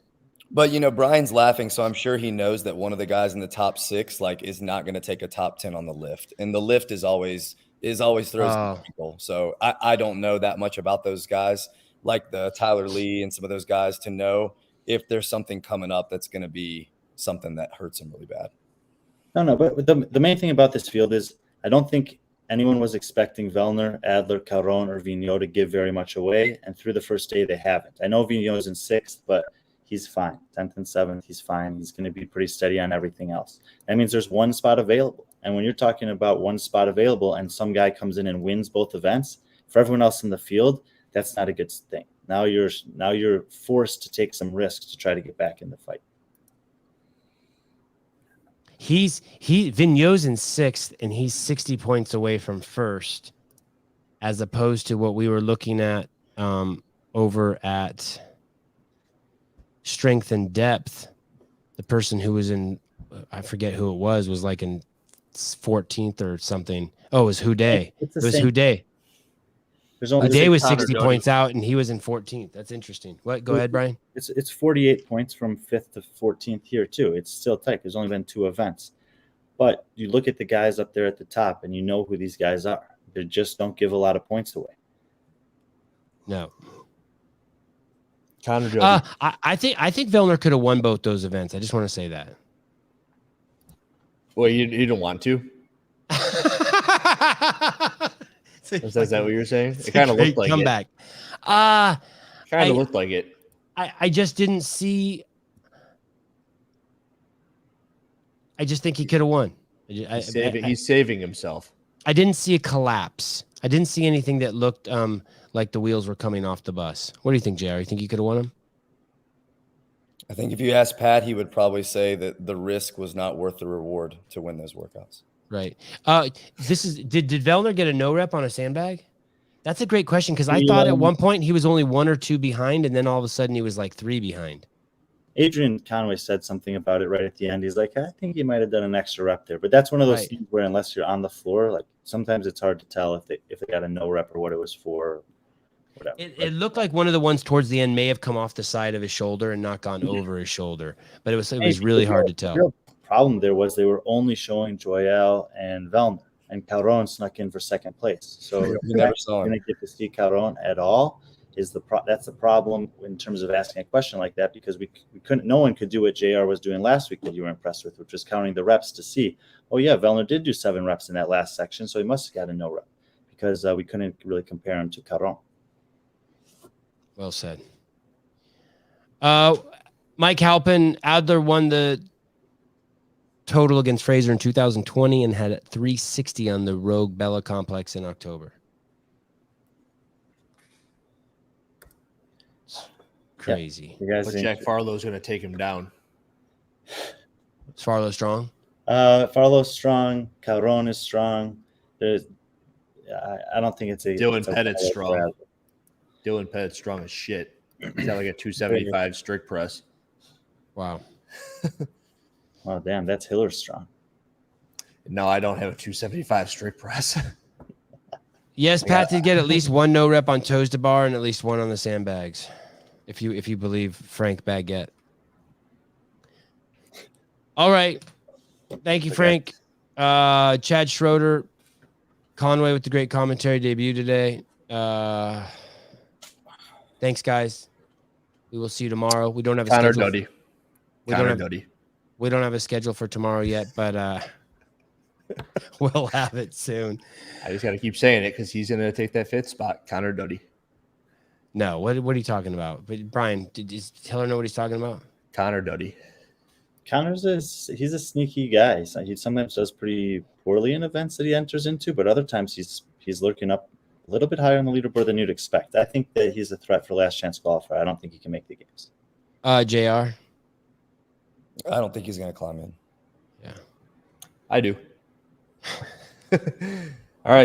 But Brian's laughing, so I'm sure he knows that one of the guys in the top 6 is not going to take a top 10 on the lift, and the lift is always throws people. So I don't know that much about those guys, like the Tyler Lee and some of those guys, to know if there's something coming up that's going to be something that hurts them really bad.
No, but the main thing about this field is I don't think anyone was expecting Vellner, Adler, Caron, or Vigneault to give very much away, and through the first day they haven't. I know Vigneault's in 6th, but he's fine. 10th and 7th, he's fine. He's going to be pretty steady on everything else. That means there's one spot available. And when you're talking about one spot available and some guy comes in and wins both events, for everyone else in the field, that's not a good thing. Now you're forced to take some risks to try to get back in the fight.
Vigneault's in 6th, and he's 60 points away from 1st, as opposed to what we were looking at over at Strength and Depth. The person who was in, I forget who it was like in 14th or something. Oh, it was Houdet. It was Houdet. Houdet was 60 points out, and he was in 14th. That's interesting. What? Go ahead, Brian.
It's 48 points from 5th to 14th here too. It's still tight. There's only been 2 events, but you look at the guys up there at the top, and you know who these guys are. They just don't give a lot of points away.
No.
I
think Vellner could have won both those events. I just want to say that.
Well, you don't want to. Is that what you're saying? It kind of looked like
comeback.
Kind of looked like it.
I just didn't see. I just think he could have won.
He's saving himself.
I didn't see a collapse. I didn't see anything that looked like the wheels were coming off the bus. What do you think, JR? You think he could have won him?
I think if you ask Pat, he would probably say that the risk was not worth the reward to win those workouts.
Right. Did Vellner get a no rep on a sandbag? That's a great question, because I thought at one point he was only 1 or 2 behind, and then all of a sudden he was like 3 behind.
Adrian Conway said something about it right at the end. He's like, I think he might have done an extra rep there. But that's one of those things where unless you're on the floor, like sometimes it's hard to tell if they got a no rep or what it was for. Whatever.
It looked like one of the ones towards the end may have come off the side of his shoulder and not gone over his shoulder, but it was really hard to tell.
The real problem there was they were only showing Joyal and Vellner, and Caron snuck in for 2nd place. So
you never saw him.
Going to get to see Caron at all is that's the problem in terms of asking a question like that, because we couldn't. No one could do what JR was doing last week that you were impressed with, which was counting the reps to see. Oh yeah, Vellner did do 7 reps in that last section, so he must have got a no rep, because we couldn't really compare him to Caron.
Well said. Mike Halpin, Adler won the total against Fraser in 2020 and had 360 on the Rogue Bella Complex in October. It's crazy.
Yeah,
but Jack Farlow's going to take him down.
Is Farlow strong?
Farlow's strong. Caron is strong. I don't think it's a.
Dylan Pettit's strong. Dylan Pettit's strong as shit. He's got like a 275 strict press.
Wow.
Oh, damn. That's Hiller strong.
No, I don't have a 275 strict press.
Yes, Pat did get at least 1 no rep on toes to bar and at least 1 on the sandbags, if you believe Frank Baguette. All right. Thank you, Frank. Chad Schroeder, Conway with the great commentary debut today. Thanks, guys. We will see you tomorrow. We don't have a
Connor
schedule.
Duddy.
We
Connor
don't have.
Duddy.
We don't have a schedule for tomorrow yet, but we'll have it soon.
I just got to keep saying it because he's going to take that fifth spot. Connor Duddy.
No, what are you talking about? But Brian, did you tell her know what he's talking about?
Connor Duddy.
Connor's he's a sneaky guy. So he sometimes does pretty poorly in events that he enters into, but other times he's lurking up a little bit higher on the leaderboard than you'd expect. I think that he's a threat for last chance qualifier. I don't think he can make the games.
JR.
I don't think he's going to climb in.
Yeah.
I do.